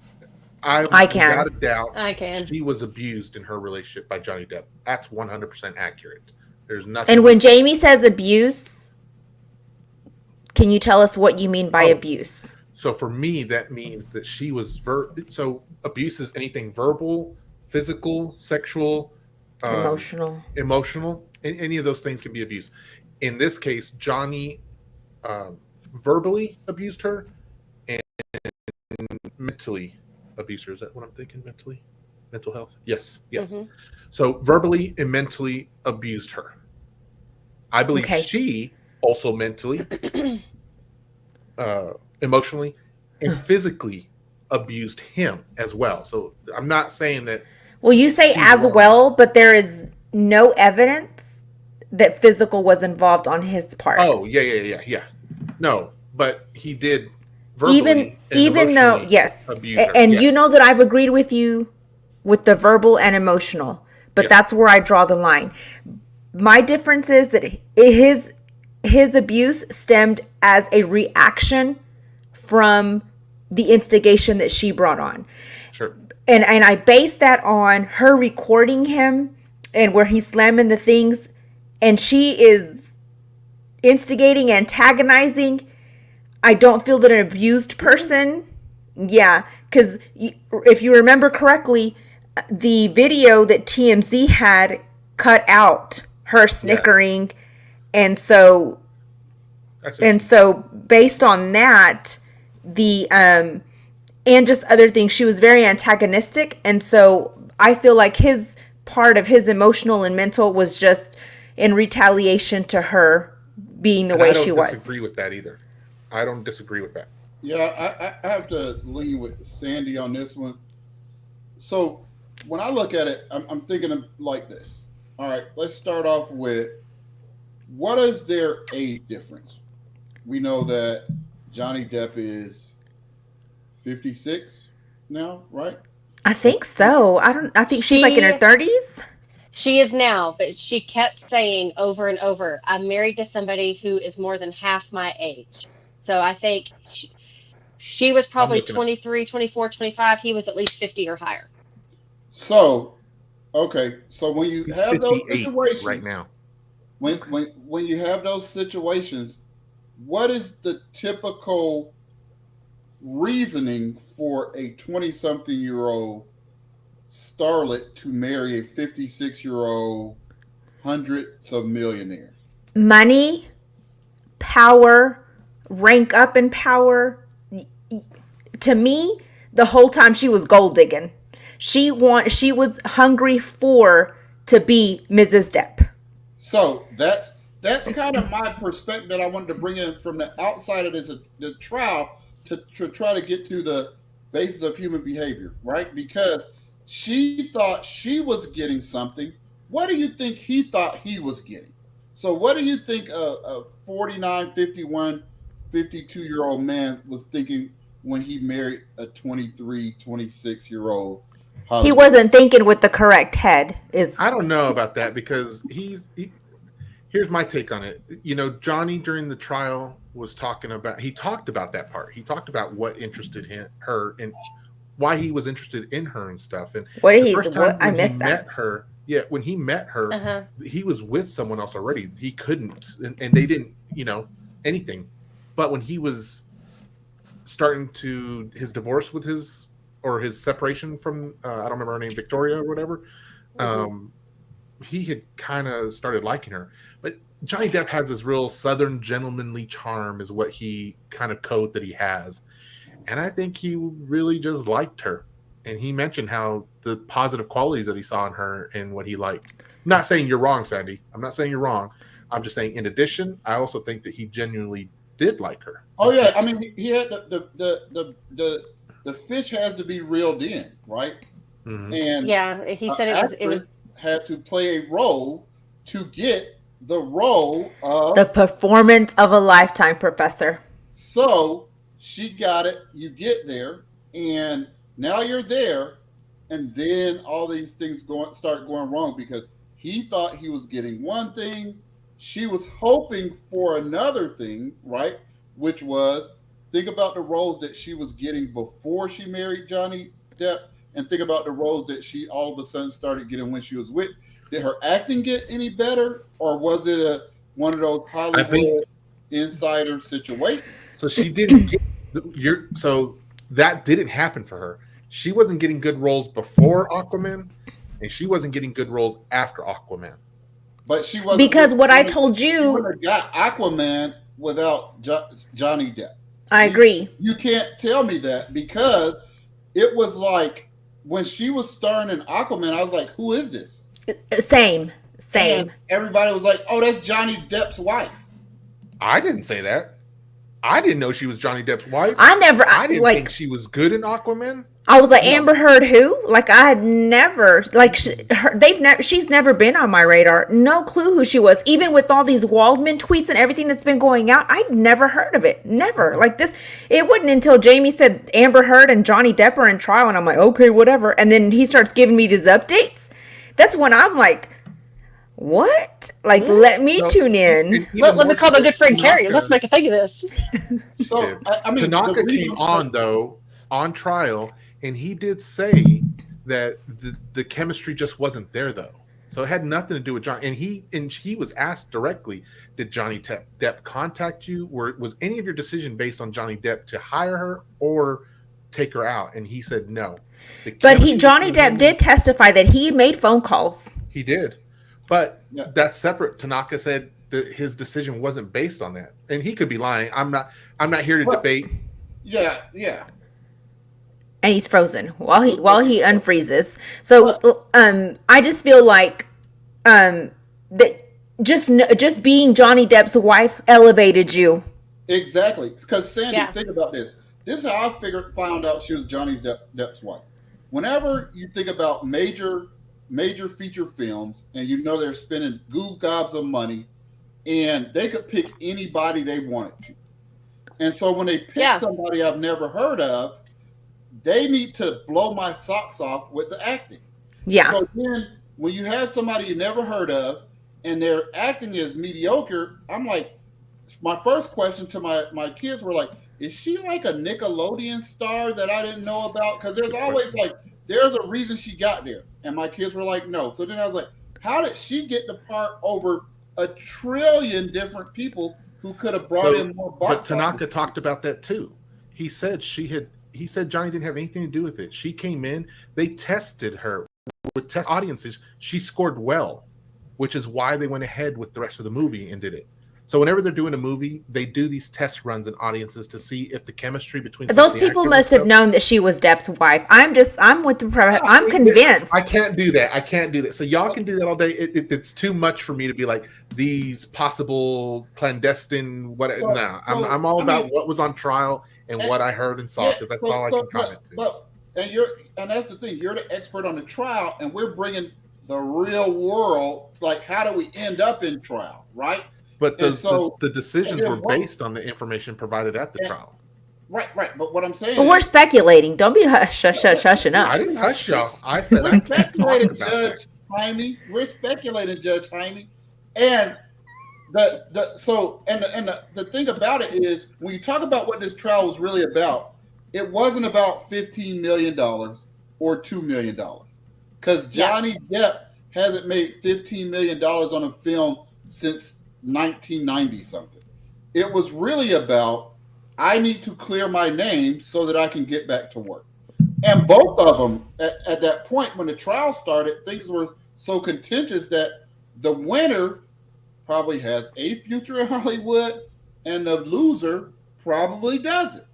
B: I can.
A: Without a doubt,
C: I can.
A: She was abused in her relationship by Johnny Depp. That's 100% accurate. There's nothing.
B: And when Jamie says abuse, can you tell us what you mean by abuse?
A: So for me, that means that she was so abuse is anything verbal, physical, sexual, emotional. Any of those things can be abuse. In this case, Johnny verbally abused her and mentally abused her. Is that what I'm thinking? Mental health? Yes. Mm-hmm. So verbally and mentally abused her. I believe she also mentally, emotionally, and physically abused him as well. So I'm not saying that.
B: Well, you say as well, but there is no evidence that physical was involved on his part.
A: Oh, yeah. No, but he did verbally
B: Even though,
A: emotionally
B: yes,
A: abuse her.
B: and
A: yes.
B: you know that I've agreed with you with the verbal and emotional, but
A: Yes.
B: that's where I draw the line. My difference is that his abuse stemmed as a reaction from the instigation that she brought on.
A: Sure.
B: And I base that on her recording him and where he's slamming the things, and she is instigating, antagonizing. I don't feel that an abused person, yeah, because if you remember correctly, the video that TMZ had cut out her snickering, and so based on that, the and just other things, she was very antagonistic, and so I feel like his part of his emotional and mental was just in retaliation to her being the way she was.
A: I don't disagree with that either. I don't disagree with that.
D: Yeah, I have to lean with Sandy on this one. So when I look at it, I'm thinking of like this. All right, let's start off with what is their age difference? We know that Johnny Depp is 56 now, right?
B: I think so. I think she's like in her 30s.
C: She is now, but she kept saying over and over, I'm married to somebody who is more than half my age. So I think she was probably 23, 24, 25. He was at least 50 or higher.
D: So, okay. So when you have those situations
A: right now,
D: when you have those situations, what is the typical reasoning for a 20-something-year-old starlet to marry a 56-year-old hundreds of millionaires?
B: Money, power, rank up in power. To me, the whole time she was gold digging. She was hungry to be Mrs. Depp.
D: So that's kind of my perspective that I wanted to bring in from the outside of the trial to try to get to the basis of human behavior, right? Because she thought she was getting something. What do you think he thought he was getting? So what do you think a 49, 51, 52-year-old man was thinking when he married a 23, 26-year-old?
B: He wasn't thinking with the correct head.
A: I don't know about that because here's my take on it. You know, Johnny during the trial talked about that part. He talked about what interested her and why he was interested in her and stuff. And
B: when
A: he
B: met
A: her, he was with someone else already. He couldn't, and they didn't, anything. But when he was starting his divorce with his separation from, I don't remember her name, Victoria or whatever, he had kind of started liking her. But Johnny Depp has this real Southern gentlemanly charm is what he kind of code that he has. And I think he really just liked her. And he mentioned how the positive qualities that he saw in her and what he liked. I'm not saying you're wrong, Sandy. I'm not saying you're wrong. I'm just saying, in addition, I also think that he genuinely did like her.
D: Oh yeah, I mean, he had the fish has to be reeled in, right?
A: Mm-hmm.
D: And
C: yeah, he said it was
D: had to play a role to get the role of
B: the performance of a lifetime, Professor.
D: So she got it. You get there, and now you're there, and then all these things start going wrong because he thought he was getting one thing, she was hoping for another thing, right? Which was, think about the roles that she was getting before she married Johnny Depp, and think about the roles that she all of a sudden started getting when she was with. Did her acting get any better, or was it one of those Hollywood insider situations?
A: So she didn't get so that didn't happen for her. She wasn't getting good roles before Aquaman, and she wasn't getting good roles after Aquaman.
D: But she wasn't,
B: because what I told you,
D: got Aquaman without Johnny Depp.
B: I agree.
D: You can't tell me that, because it was like when she was starring in Aquaman, I was like, who is this?
B: Same.
D: And everybody was like, oh, that's Johnny Depp's wife.
A: I didn't say that. I didn't know she was Johnny Depp's wife.
B: I
A: didn't think she was good in Aquaman.
B: I was like, no. Amber Heard who? Like, I had never, like, she's never been on my radar. No clue who she was. Even with all these Waldman tweets and everything that's been going out, I'd never heard of it. Never. Like this, it wasn't until Jamie said Amber Heard and Johnny Depp are in trial, and I'm like, okay, whatever. And then he starts giving me these updates. That's when I'm like, what? Like, let me tune in.
C: Let me call my good friend Carrie. Let's make a thing of this.
A: So, I mean, Tanaka came on, though, on trial, and he did say that the chemistry just wasn't there, though. So it had nothing to do with John. And he was asked directly, did Johnny Depp contact you? Was any of your decision based on Johnny Depp to hire her or take her out? And he said no.
B: But Johnny Depp did testify that he made phone calls.
A: He did. But that's separate. Tanaka said that his decision wasn't based on that. And he could be lying. I'm not here to debate.
D: Yeah.
B: And he's frozen while he unfreezes. So I just feel like that just being Johnny Depp's wife elevated you.
D: Exactly. Because Sandy, think about this. This is how I found out she was Johnny Depp's wife. Whenever you think about major feature films and you know they're spending gobs of money and they could pick anybody they wanted to. And so when they pick somebody I've never heard of, they need to blow my socks off with the acting.
B: Yeah.
D: So then when you have somebody you never heard of and their acting is mediocre, I'm like, my first question to my kids were like, is she like a Nickelodeon star that I didn't know about? Because there's always like, there's a reason she got there. And my kids were like, no. So then I was like, how did she get the part over 1 trillion different people who could have brought in more box office?
A: But Tanaka talked about that too. He said Johnny didn't have anything to do with it. She came in, they tested her with test audiences. She scored well, which is why they went ahead with the rest of the movie and did it. So whenever they're doing a movie, they do these test runs in audiences to see if the chemistry between
B: those people must have known that she was Depp's wife. I'm convinced.
A: I can't do that. So y'all can do that all day. It's too much for me to be like these possible clandestine. I'm all about what was on trial and what I heard and saw because that's all I can comment to.
D: And that's the thing. You're the expert on the trial, and we're bringing the real world. Like, how do we end up in trial, right?
A: But the decisions were based on the information provided at the trial.
D: Right. But what I'm saying
B: we're speculating. Don't be hushing us.
A: I didn't hush y'all. I said
D: we're speculating, Judge Jaime. We're speculating, Judge Jaime. And the thing about it is when you talk about what this trial was really about, it wasn't about $15 million or $2 million. Because Johnny Depp hasn't made $15 million on a film since 1990 something. It was really about, I need to clear my name so that I can get back to work. And both of them at that point when the trial started, things were so contentious that the winner probably has a future in Hollywood and the loser probably doesn't.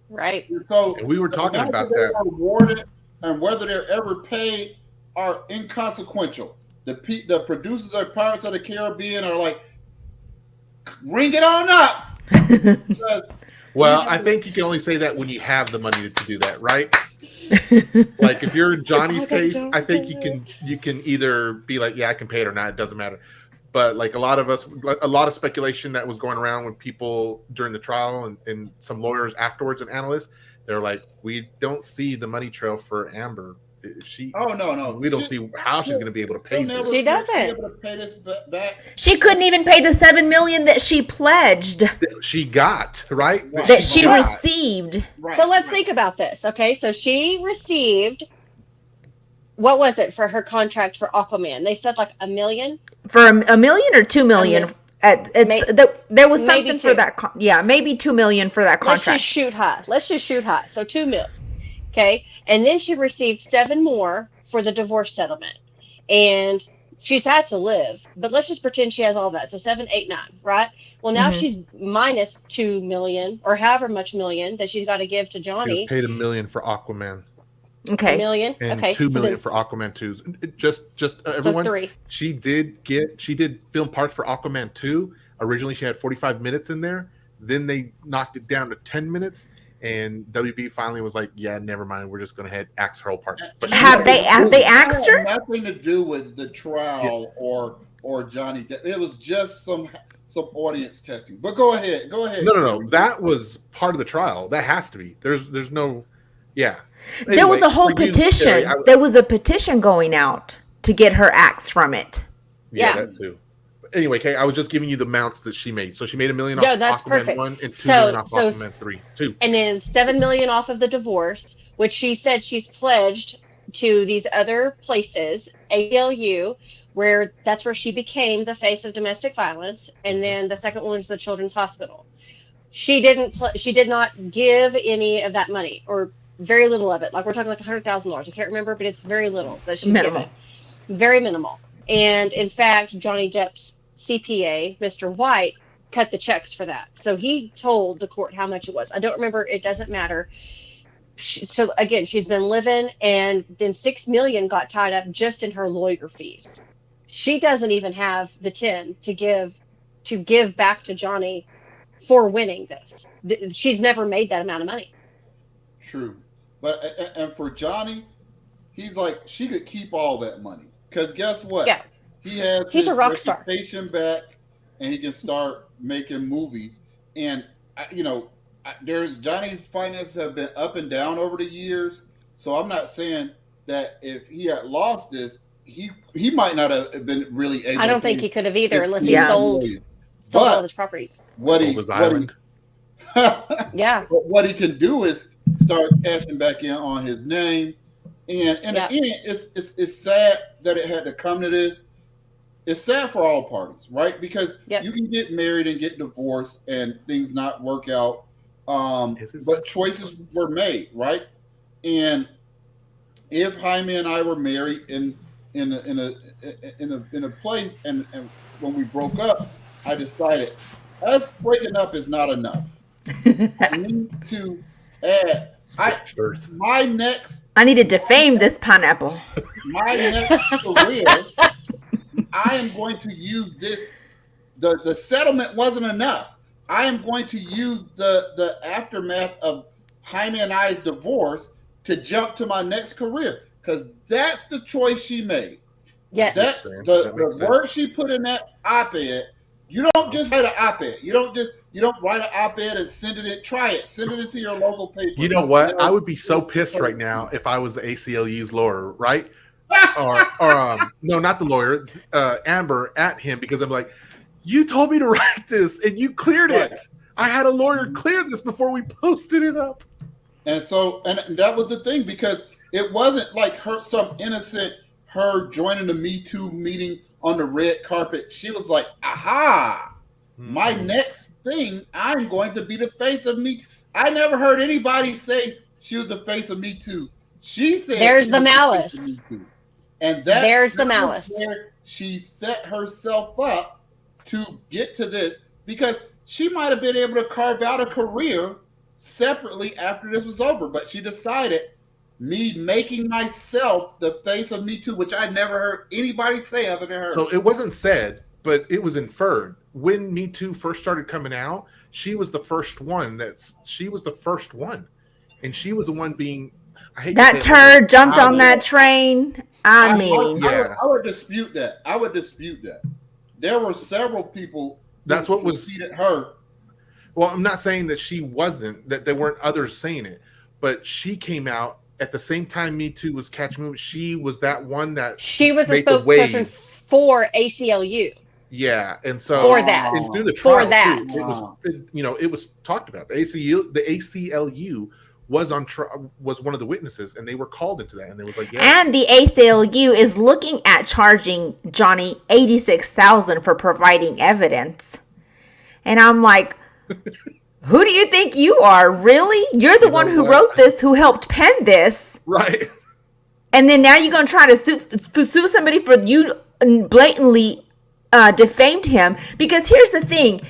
C: Right.
D: So
A: and we were talking about that.
D: Awarded and whether they're ever paid are inconsequential. The producers of Pirates of the Caribbean are like, ring it on up.
A: Well, I think you can only say that when you have the money to do that, right? Like if you're in Johnny's case, I think you can either be like, yeah, I can pay it or not. It doesn't matter. But like a lot of speculation that was going around with people during the trial and some lawyers afterwards and analysts, they're like, we don't see the money trail for Amber.
D: No.
A: We don't see how she's going to be able to pay this.
C: She doesn't.
B: She couldn't even pay the $7 million that she pledged.
A: She got, right?
B: That she received.
C: Right. So let's think about this. Okay, so she received, what was it for her contract for Aquaman? They said like $1 million?
B: For $1 million or $2 million? There was something for that. Maybe $2 million for that contract.
C: Let's just shoot high. So $2 million. Okay. And then she received 7 more for the divorce settlement. And she's had to live. But let's just pretend she has all that. So 7, 8, 9, right? Well, now she's minus $2 million or however much million that she's got to give to Johnny.
A: She was paid $1 million for Aquaman.
B: Okay.
C: $1 million.
A: And
C: okay.
A: $2 million for Aquaman 2. Just everyone.
C: So 3.
A: She did film parts for Aquaman 2. Originally, she had 45 minutes in there. Then they knocked it down to 10 minutes. And WB finally was like, "Yeah, never mind. We're just going to axe her whole part." But
B: have they axed her?
D: Nothing to do with the trial or Johnny Depp. It was just some audience testing. But go ahead.
A: No. That was part of the trial. That has to be. There's no. Yeah. Anyway,
B: there was a whole petition. There was a petition going out to get her axed from it.
A: Yeah, that too. Anyway, Kay, I was just giving you the amounts that she made. So she made $1 million off
C: that's
A: Aquaman
C: perfect.
A: 1 and $2 million off Aquaman 2.
C: And then $7 million off of the divorce, which she said she's pledged to these other places, ALU, where that's where she became the face of domestic violence, and then the second one was the Children's Hospital. She did not give any of that money, or very little of it. Like we're talking like $100,000. I can't remember, but it's very little that she's given. Very minimal. And in fact, Johnny Depp's CPA, Mr. White, cut the checks for that. So he told the court how much it was. I don't remember. It doesn't matter. So again, she's been living, and then $6 million got tied up just in her lawyer fees. She doesn't even have the 10 to give back to Johnny for winning this. She's never made that amount of money.
D: True. But and for Johnny, he's like, she could keep all that money. Because guess what?
C: Yeah.
D: He's
C: a rock star.
D: Reputation back, and he can start making movies. And Johnny's finances have been up and down over the years. So I'm not saying that if he had lost this, he might not have been really able.
C: I don't think he could have either, unless he sold all of his properties. Yeah.
D: But what he can do is start cashing back in on his name. And again, it's sad that it had to come to this. It's sad for all parties, right? Because you can get married and get divorced and things not work out. But choices were made, right? And if Jaime and I were married in a place, and when we broke up, I decided us breaking up is not enough. I need to add my next.
B: I need to defame this pineapple.
D: My next career, I am going to use this. The settlement wasn't enough. I am going to use the aftermath of Jaime and I's divorce to jump to my next career, because that's the choice she made.
C: Yes.
D: The word she put in that op-ed. You don't just write an op-ed. You don't write an op-ed and send it. Send it into your local paper.
A: You know what? I would be so pissed right now if I was the ACLU's lawyer, right? or no, not the lawyer, Amber, at him, because I'm like, you told me to write this and you cleared it. I had a lawyer clear this before we posted it up.
D: And so, and that was the thing, because it wasn't like some innocent her joining the Me Too meeting on the red carpet. She was like, aha, my next thing, I'm going to be the face of Me Too. I never heard anybody say she was the face of Me Too. She said,
C: there's the malice.
D: And there's the malice. Where she set herself up to get to this, because she might have been able to carve out a career separately after this was over. But she decided, me making myself the face of Me Too, which I never heard anybody say other than her.
A: So it wasn't said, but it was inferred. When Me Too first started coming out, she was the first one. She was the first one. And she was the one being...
B: That turd jumped on that train. I
D: would dispute that. There were several people
A: that's what was
D: preceded her.
A: Well, I'm not saying that she wasn't, that there weren't others saying it, but she came out at the same time Me Too was catching movement. She was that one that
C: she was the spokesperson for ACLU.
A: Yeah, and so
C: for that,
A: and through the trial,
C: for that,
A: too, it was talked about. The ACLU was was one of the witnesses, and they were called into that, and they was like, yes.
B: And the ACLU is looking at charging Johnny $86,000 for providing evidence, and I'm like, who do you think you are? Really? You're the one who wrote this, who helped pen this,
A: right?
B: And then now you're gonna try to sue somebody for you blatantly defamed him. Because here's the thing.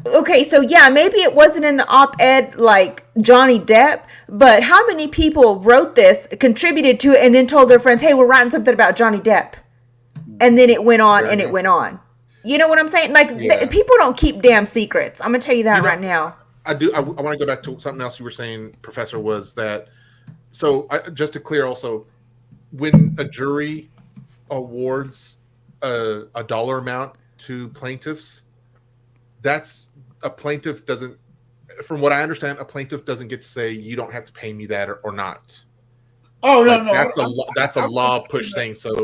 B: Okay, so yeah, maybe it wasn't in the op-ed like Johnny Depp, but how many people wrote this, contributed to it, and then told their friends, hey, we're writing something about Johnny Depp. And then it went on and it went on. You know what I'm saying? Like, people don't keep damn secrets. I'm gonna tell you that right now.
A: I do. I want to go back to something else you were saying, Professor. Was that so? Just to clear, also, when a jury awards a dollar amount to plaintiffs, that's a plaintiff doesn't. From what I understand, a plaintiff doesn't get to say you don't have to pay me that or not.
D: Oh no,
A: that's a law push thing. So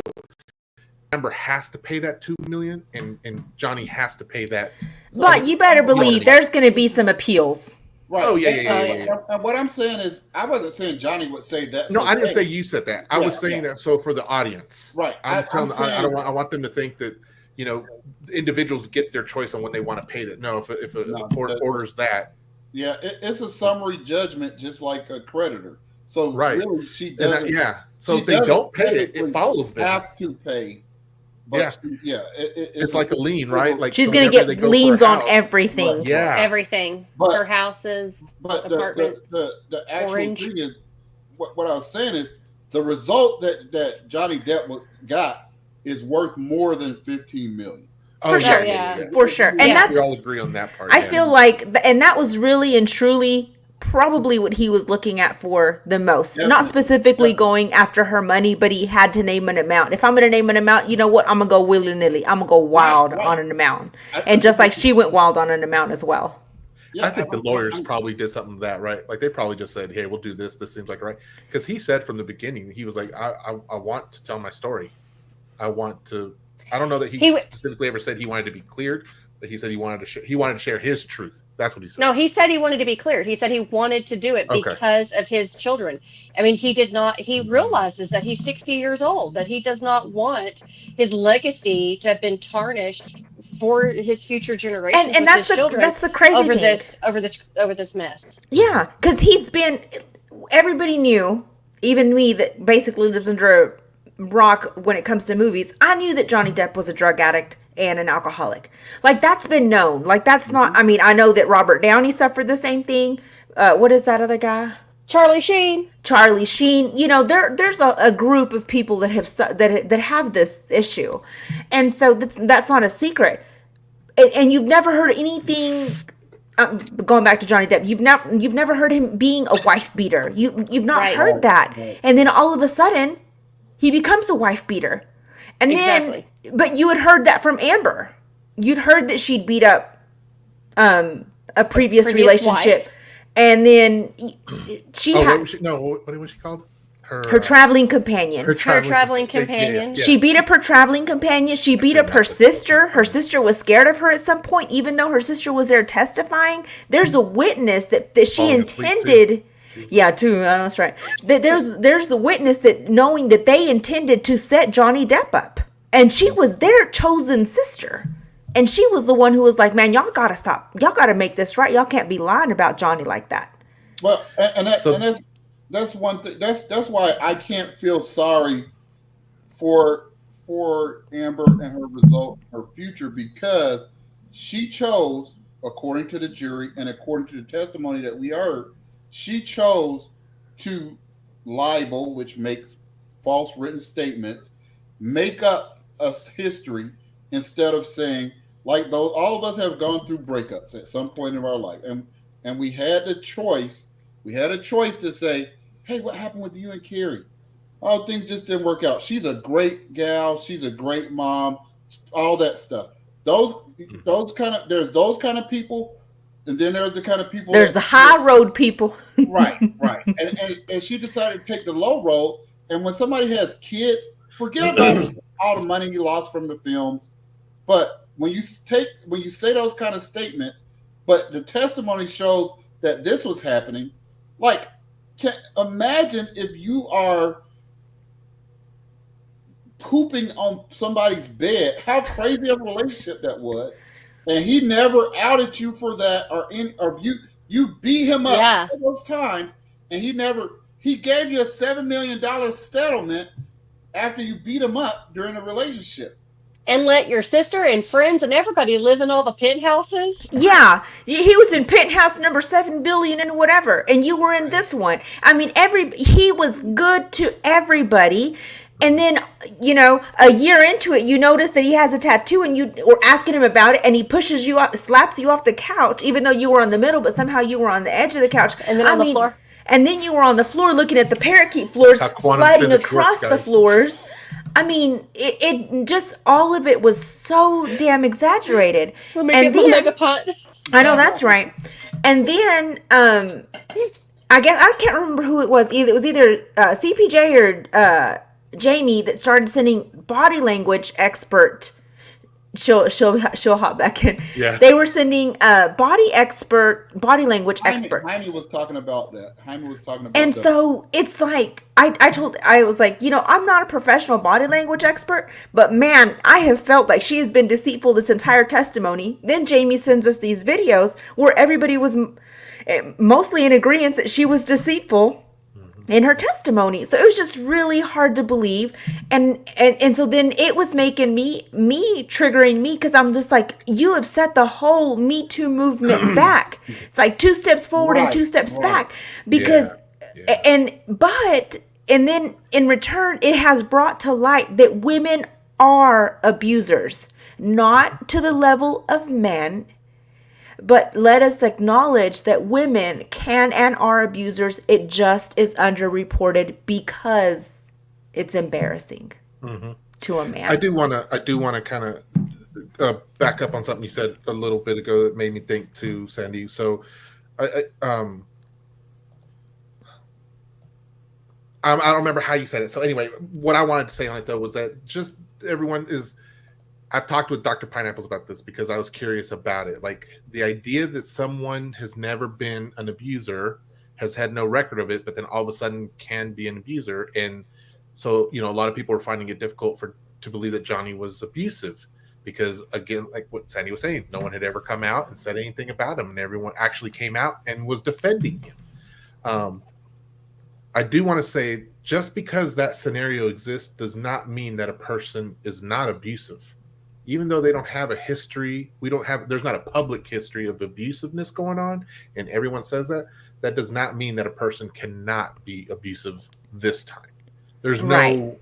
A: Amber has to pay that $2 million, and Johnny has to pay that.
B: But you better believe there's going to be some appeals.
D: Right.
A: Oh yeah.
D: And what I'm saying is, I wasn't saying Johnny would say that.
A: No, I didn't say you said that. I was saying that so for the audience.
D: Right.
A: I want them to think that individuals get their choice on when they want to pay that. No, if a court orders that.
D: Yeah, it's a summary judgment, just like a creditor. So really, she doesn't.
A: So if they don't pay it, it follows them.
D: Have to pay. But
A: it's like a lien, right? Like
B: she's going to get liens on everything.
C: Everything. Her houses, apartments.
D: The actual thing is, what I was saying is, the result that Johnny Depp got is worth more than $15 million.
B: For sure. For sure. And that's,
A: we all agree on that part.
B: I feel like, and that was really and truly probably what he was looking at for the most. Not specifically going after her money, but he had to name an amount. If I'm going to name an amount, you know what? I'm going to go willy-nilly. I'm going to go wild on an amount. And just like she went wild on an amount as well.
A: I think the lawyers probably did something to that, right? Like they probably just said, "Hey, we'll do this. This seems like right." Because he said from the beginning, he was like, "I want to tell my story. I want to." I don't know that he specifically ever said he wanted to be cleared, but he said he wanted to share his truth. That's what he said.
C: No, he said he wanted to be cleared. He said he wanted to do it because of his children. I mean, he realizes that he's 60 years old, that he does not want his legacy to have been tarnished for his future generations
B: and that's the crazy thing.
C: over this mess.
B: Yeah, because everybody knew, even me that basically lives under a rock when it comes to movies, I knew that Johnny Depp was a drug addict and an alcoholic. Like, that's been known. Like, that's not, I mean, I know that Robert Downey suffered the same thing. What is that other guy?
C: Charlie Sheen.
B: There's a group of people that have this issue. And so that's not a secret. And you've never heard anything, going back to Johnny Depp, you've never heard him being a wife beater. You've not heard that. Right. And then all of a sudden, he becomes a wife beater. And then, but you had heard that from Amber. You'd heard that she'd beat up a previous relationship. Wife. And then what was she called? Her traveling companion.
C: Her traveling companion.
B: Yeah. She beat up her traveling companion. She beat up her sister. Her sister was scared of her at some point, even though her sister was there testifying. There's a witness that she intended... Yeah, too. That's right. There's the witness that knowing that they intended to set Johnny Depp up, and she was their chosen sister, and she was the one who was like, "Man, y'all gotta stop. Y'all gotta make this right. Y'all can't be lying about Johnny like that."
D: Well, and that's one thing. That's why I can't feel sorry for Amber and her result, her future, because she chose, according to the jury and according to the testimony that we heard, she chose to libel, which makes false written statements, make up a history instead of saying, like those, all of us have gone through breakups at some point in our life, and we had the choice. We had a choice to say, "Hey, what happened with you and Carrie? Oh, things just didn't work out. She's a great gal. She's a great mom. All that stuff." There's those kind of people. And then there's the kind of people.
B: There's the high road people.
D: Right. And she decided to take the low road. And when somebody has kids, forget about all the money you lost from the films. But when you say those kind of statements, but the testimony shows that this was happening, like, imagine if you are pooping on somebody's bed, how crazy of a relationship that was. And he never outed you for that, or you beat him up those times, and he gave you a $7 million settlement after you beat him up during a relationship.
C: And let your sister and friends and everybody live in all the penthouses?
B: Yeah. He was in penthouse number 7 billion and whatever, and you were in this one. I mean, he was good to everybody. And then, a year into it, you notice that he has a tattoo and you were asking him about it and he pushes you up, slaps you off the couch, even though you were on the middle, but somehow you were on the edge of the couch.
C: And then on the floor.
B: And then you were on the floor looking at the parakeet floors, sliding across the floors. I mean, it just, all of it was so damn exaggerated.
C: Let me get my Megapont.
B: I know, that's right. And then, I guess, I can't remember who it was. It was either CPJ or Jamie that started sending body language expert. She'll hop back in.
A: Yeah.
B: They were sending body language experts.
D: Jaime was talking about that.
B: And so it's like I was like, I'm not a professional body language expert, but man, I have felt like she has been deceitful this entire testimony. Then Jamie sends us these videos where everybody was mostly in agreement that she was deceitful in her testimony. So it was just really hard to believe. And so then it was making triggering me, because I'm just like, you have set the whole Me Too movement back. It's like 2 steps forward and 2 steps back. Because and then in return, it has brought to light that women are abusers, not to the level of men. But let us acknowledge that women can and are abusers. It just is underreported because it's embarrassing to a man.
A: I do want to kind of back up on something you said a little bit ago that made me think too, Sandy. So, I don't remember how you said it. So anyway, what I wanted to say on it though was that just everyone is. I've talked with Dr. Pineapples about this because I was curious about it. Like the idea that someone has never been an abuser, has had no record of it, but then all of a sudden can be an abuser. And so, a lot of people are finding it difficult to believe that Johnny was abusive because, again, like what Sandy was saying, no one had ever come out and said anything about him, and everyone actually came out and was defending him. I do want to say, just because that scenario exists does not mean that a person is not abusive. Even though they don't have a history, there's not a public history of abusiveness going on, and everyone says that does not mean that a person cannot be abusive this time. There's no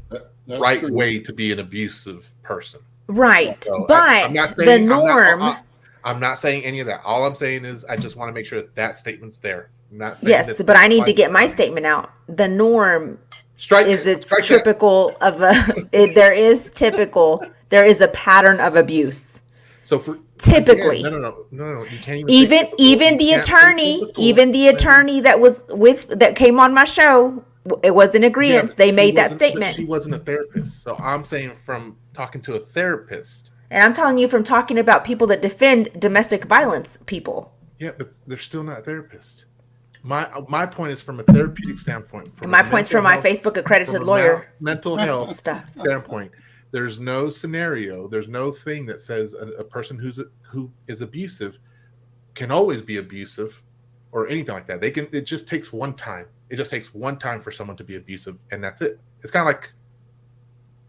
A: right way to be an abusive person.
B: Right.
A: So
B: but
A: I'm not saying,
B: the norm...
A: I'm not saying any of that. All I'm saying is I just want to make sure that statement's there. I'm not saying
B: yes, but I need to get my statement out. The norm typical of there is a pattern of abuse.
A: So for
B: typically,
A: no, you can't even
B: the attorney that came on my show, it was in agreement. They made that statement.
A: She wasn't a therapist, so I'm saying from talking to a therapist.
B: And I'm telling you from talking about people that defend domestic violence people.
A: Yeah, but they're still not therapists. My point is from a therapeutic standpoint.
B: My point's from my Facebook accredited lawyer.
A: Mental health standpoint. There's no scenario. There's no thing that says a person who is abusive can always be abusive or anything like that. It just takes one time. It just takes one time for someone to be abusive, and that's it. It's kind of like,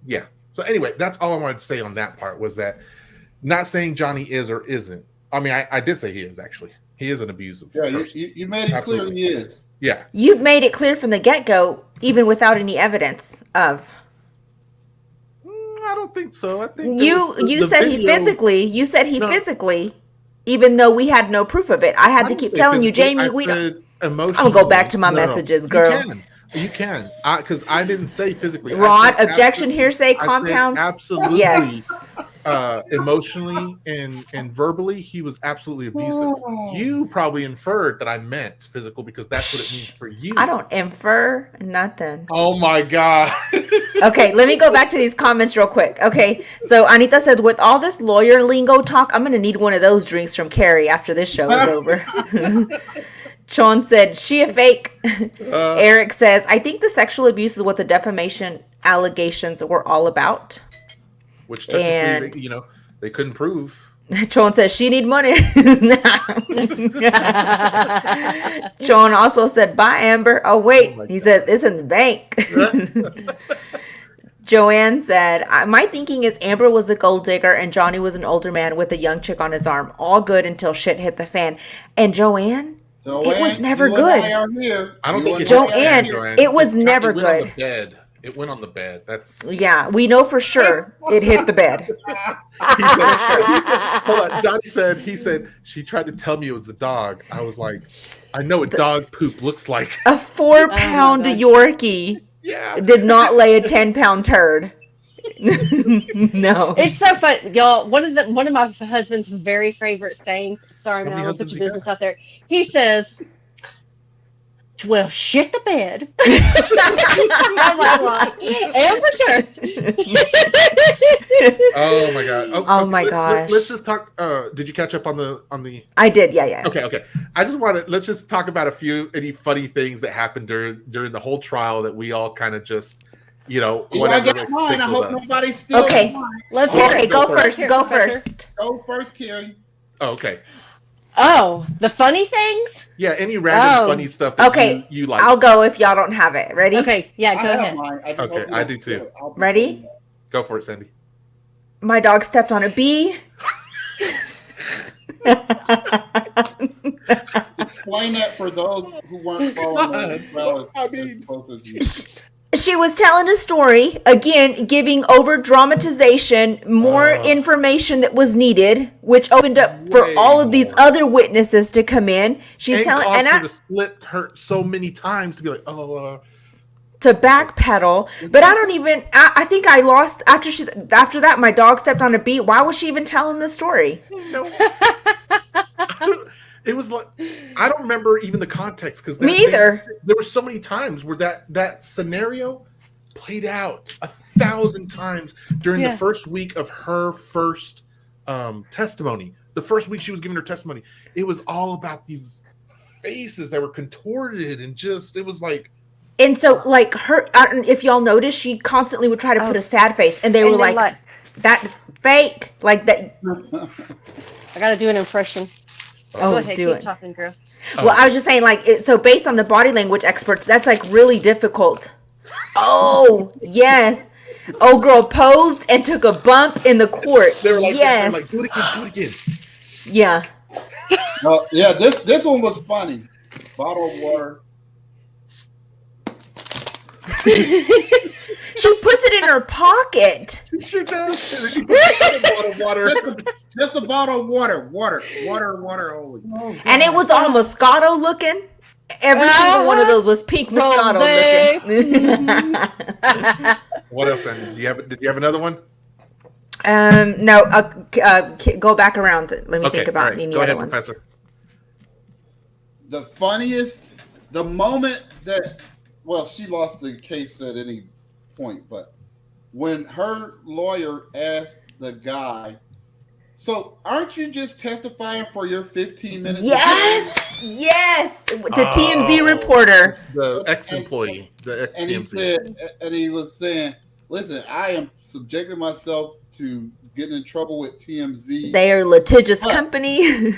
A: yeah. So anyway, that's all I wanted to say on that part, was that not saying Johnny is or isn't. I mean, I did say he is, actually. He is an abusive person.
D: You made it clear he is.
A: Yeah.
B: You've made it clear from the get-go, even without any evidence of...
A: I don't think so. I think
B: you said he physically, even though we had no proof of it. I had to keep telling you, Jamie, I'm gonna go back to my messages, girl.
A: You can, because I didn't say physically.
B: Rod, objection, hearsay, compound.
A: Absolutely.
B: Yes.
A: Emotionally and verbally, he was absolutely abusive. You probably inferred that I meant physical because that's what it means for you.
B: I don't infer nothing.
A: Oh my God.
B: Okay, let me go back to these comments real quick. Okay, so Anita says, with all this lawyer lingo talk, I'm going to need one of those drinks from Carrie after this show is over. Sean said, she a fake. Eric says, I think the sexual abuse is what the defamation allegations were all about.
A: Which technically, they couldn't prove.
B: Sean says, she need money. Sean also said, bye, Amber. Oh, wait. He said, it's in the bank. Joanne said, my thinking is Amber was a gold digger and Johnny was an older man with a young chick on his arm. All good until shit hit the fan. And Joanne, it was never good.
A: I don't think
B: Joanne, it was never good.
A: It went on the bed. That's
B: Yeah, we know for sure it hit the bed.
A: Hold on. Johnny said he said she tried to tell me it was the dog. I was like, I know what dog poop looks like.
B: A 4-pound
C: gosh.
B: Yorkie
A: Yeah.
B: did not lay a 10-pound turd. No.
C: It's so fun, y'all. One of my husband's very favorite sayings. Sorry,
A: How
C: man,
A: many
C: I'm gonna put
A: husbands
C: your
A: you got?
C: business out there. He says, "Well, shit the bed." I'm like, Amber turned.
A: Oh my god.
B: Oh my gosh.
A: Let's just talk. Did you catch up on the?
B: I did, yeah.
A: Okay. I just want to let's just talk about any funny things that happened during the whole trial that we all kind of just,
D: Well, I
A: whatever.
D: got mine. I hope
A: tickled us.
D: nobody steals
B: Okay.
D: mine.
C: Let's
B: Okay,
A: go
B: go
A: for it.
B: first. Go first.
D: Go first, Carrie.
A: Oh, okay.
C: Oh, the funny things.
A: Yeah, any random funny stuff that
B: Okay,
A: you like.
B: I'll go if y'all don't have it. Ready?
C: Okay, yeah,
D: I
C: go
D: have
C: ahead.
D: mine. I just
A: Okay,
D: hope you
A: I
D: don't
A: do too.
D: steal it. I'll be
B: Ready?
D: so
A: Go for it, Sandy.
B: My dog stepped on a bee.
D: Explain that for those who weren't following us as well
A: I
D: as
A: mean-
D: close as you.
B: She was telling a story, again, giving over dramatization, more information that was needed, which opened up for
A: Way
B: all of these
A: more.
B: other witnesses to come in. She's
A: And
B: telling,
A: caused
B: and
A: her
B: I,
A: to split her so many times to be like,
B: to backpedal, but I don't even. I think I lost after that. My dog stepped on a bee. Why was she even telling the story?
A: It was like I don't remember even the context because
B: Me either.
A: There were so many times where that scenario played out 1,000 times during the first week of her first testimony. The first week she was giving her testimony, it was all about these faces that were contorted and just it was like.
B: And so, like her, I don't know if y'all noticed, she constantly would try to put a sad face, and they were like, "That's fake," like that.
C: I gotta do an impression.
B: Oh,
C: Go ahead,
B: do
C: keep
B: it.
C: talking, girl.
B: Well, I was just saying, like, so based on the body language experts, that's like really difficult. Oh, yes. Oh, girl posed and took a bump in the court.
A: They were like,
B: yes.
A: like, do it again.
B: Yeah.
D: Yeah, this one was funny. Bottle of water.
B: She puts it in her pocket.
A: She sure does. She put a bottle of water.
D: Just a bottle of water. Water only.
B: And it was all Moscato looking. Every single one of those was pink Moscato looking.
A: What else, Andy? Did you have another one?
B: No. Go back around. Let me think about any
A: Go
B: other
A: ahead,
B: ones.
A: Professor.
D: The funniest, the moment that, well, she lost the case at any point, but when her lawyer asked the guy, "So aren't you just testifying for your 15 minutes?"
B: Yes. The TMZ reporter.
A: The ex-employee.
D: And he said, and he was saying, "Listen, I am subjecting myself to getting in trouble with TMZ.
B: They are a litigious company.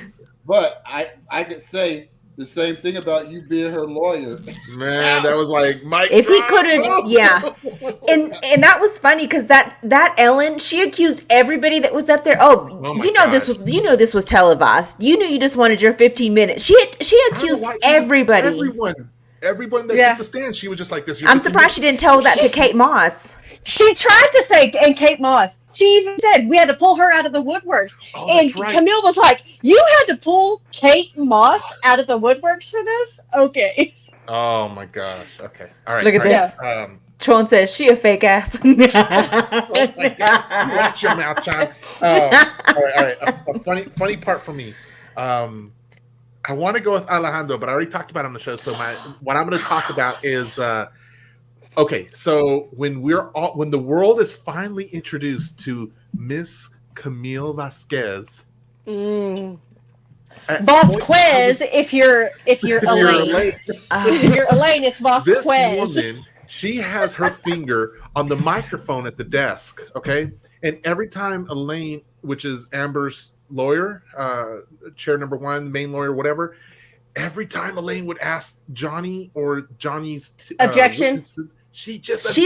D: But I could say the same thing about you being her lawyer."
A: Man, that was like Mike.
B: If he could have, yeah. And that was funny because that Ellen, she accused everybody that was up there. Oh
A: my
B: this was televised. You knew you just wanted your 15 minutes. She accused everybody.
A: Everyone that took the stand, she was just like this.
B: I'm surprised she didn't tell that to Kate Moss.
C: She tried to say, and Kate Moss, she even said we had to pull her out of the woodworks. And Camille was like, "You had to pull Kate Moss out of the woodworks for this?" Okay.
A: Oh my gosh. Okay. All right.
B: Look at this. Chon says she a fake ass.
A: Oh my God. Watch your mouth, Chon. All right. A funny part for me. I want to go with Alejandro, but I already talked about it on the show. So what I'm going to talk about is okay. So when the world is finally introduced to Miss Camille Vasquez,
C: Vasquez, if you're Elaine. If you're Elaine, it's Vasquez.
A: This woman, she has her finger on the microphone at the desk. Okay, and every time Elaine, which is Amber's lawyer, chair number one, main lawyer, whatever. Every time Elaine would ask Johnny or Johnny's
C: objection,
A: she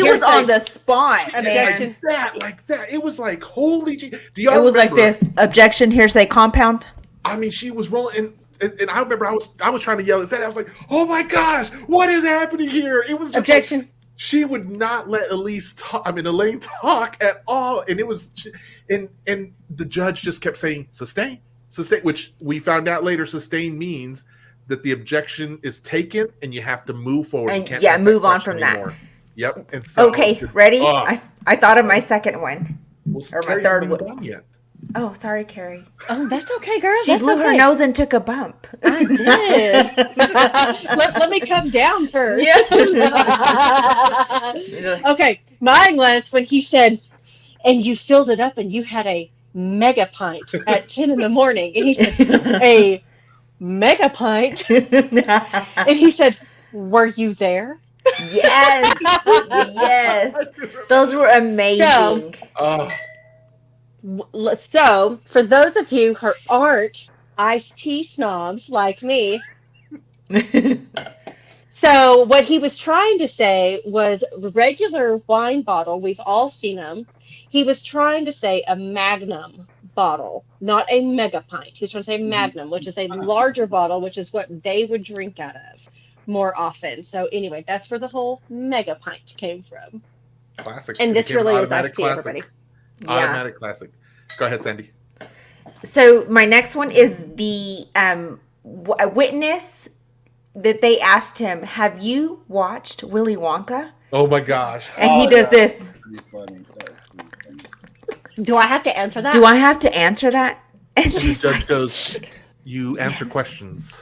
B: was on the spot.
C: Objection,
A: like that. It was like holy. Do
B: y'all? It was remember? Like this. Objection. Hearsay. Compound.
A: I mean, she was rolling, and I remember I was trying to yell at that. I was like, "Oh my gosh, what is happening here?" It was just
C: objection.
A: she would not let Elaine talk at all. And it was, and the judge just kept saying, sustain, which we found out later, sustain means that the objection is taken and you have to move forward.
B: And move on from
A: anymore.
B: that.
A: Yep. And so
B: okay, ready? I thought of my second one.
A: Well,
B: or my third one. Yet. Oh, sorry, Carrie.
C: Oh, that's okay, girl.
B: She blew her nose and took a bump.
C: I did. let me come down first.
B: Yeah.
C: Okay, mine was when he said, and you filled it up and you had a mega pint at 10 in the morning. And he said, a mega pint? And he said, were you there?
B: Yes. Yes. Those were amazing.
C: So, for those of you who aren't iced tea snobs like me, so what he was trying to say was regular wine bottle, we've all seen them. He was trying to say a magnum bottle, not a mega pint. He was trying to say magnum, which is a larger bottle, which is what they would drink out of more often. So anyway, that's where the whole mega pint came from.
A: Classic.
C: And this really is iced tea, everybody.
A: Automatic classic. Go ahead, Sandy.
B: So my next one is the witness that they asked him, have you watched Willy Wonka?
A: Oh my gosh.
B: And he does this.
C: Do I have to answer that?
B: Do I have to answer that? And
A: the judge goes, you answer questions.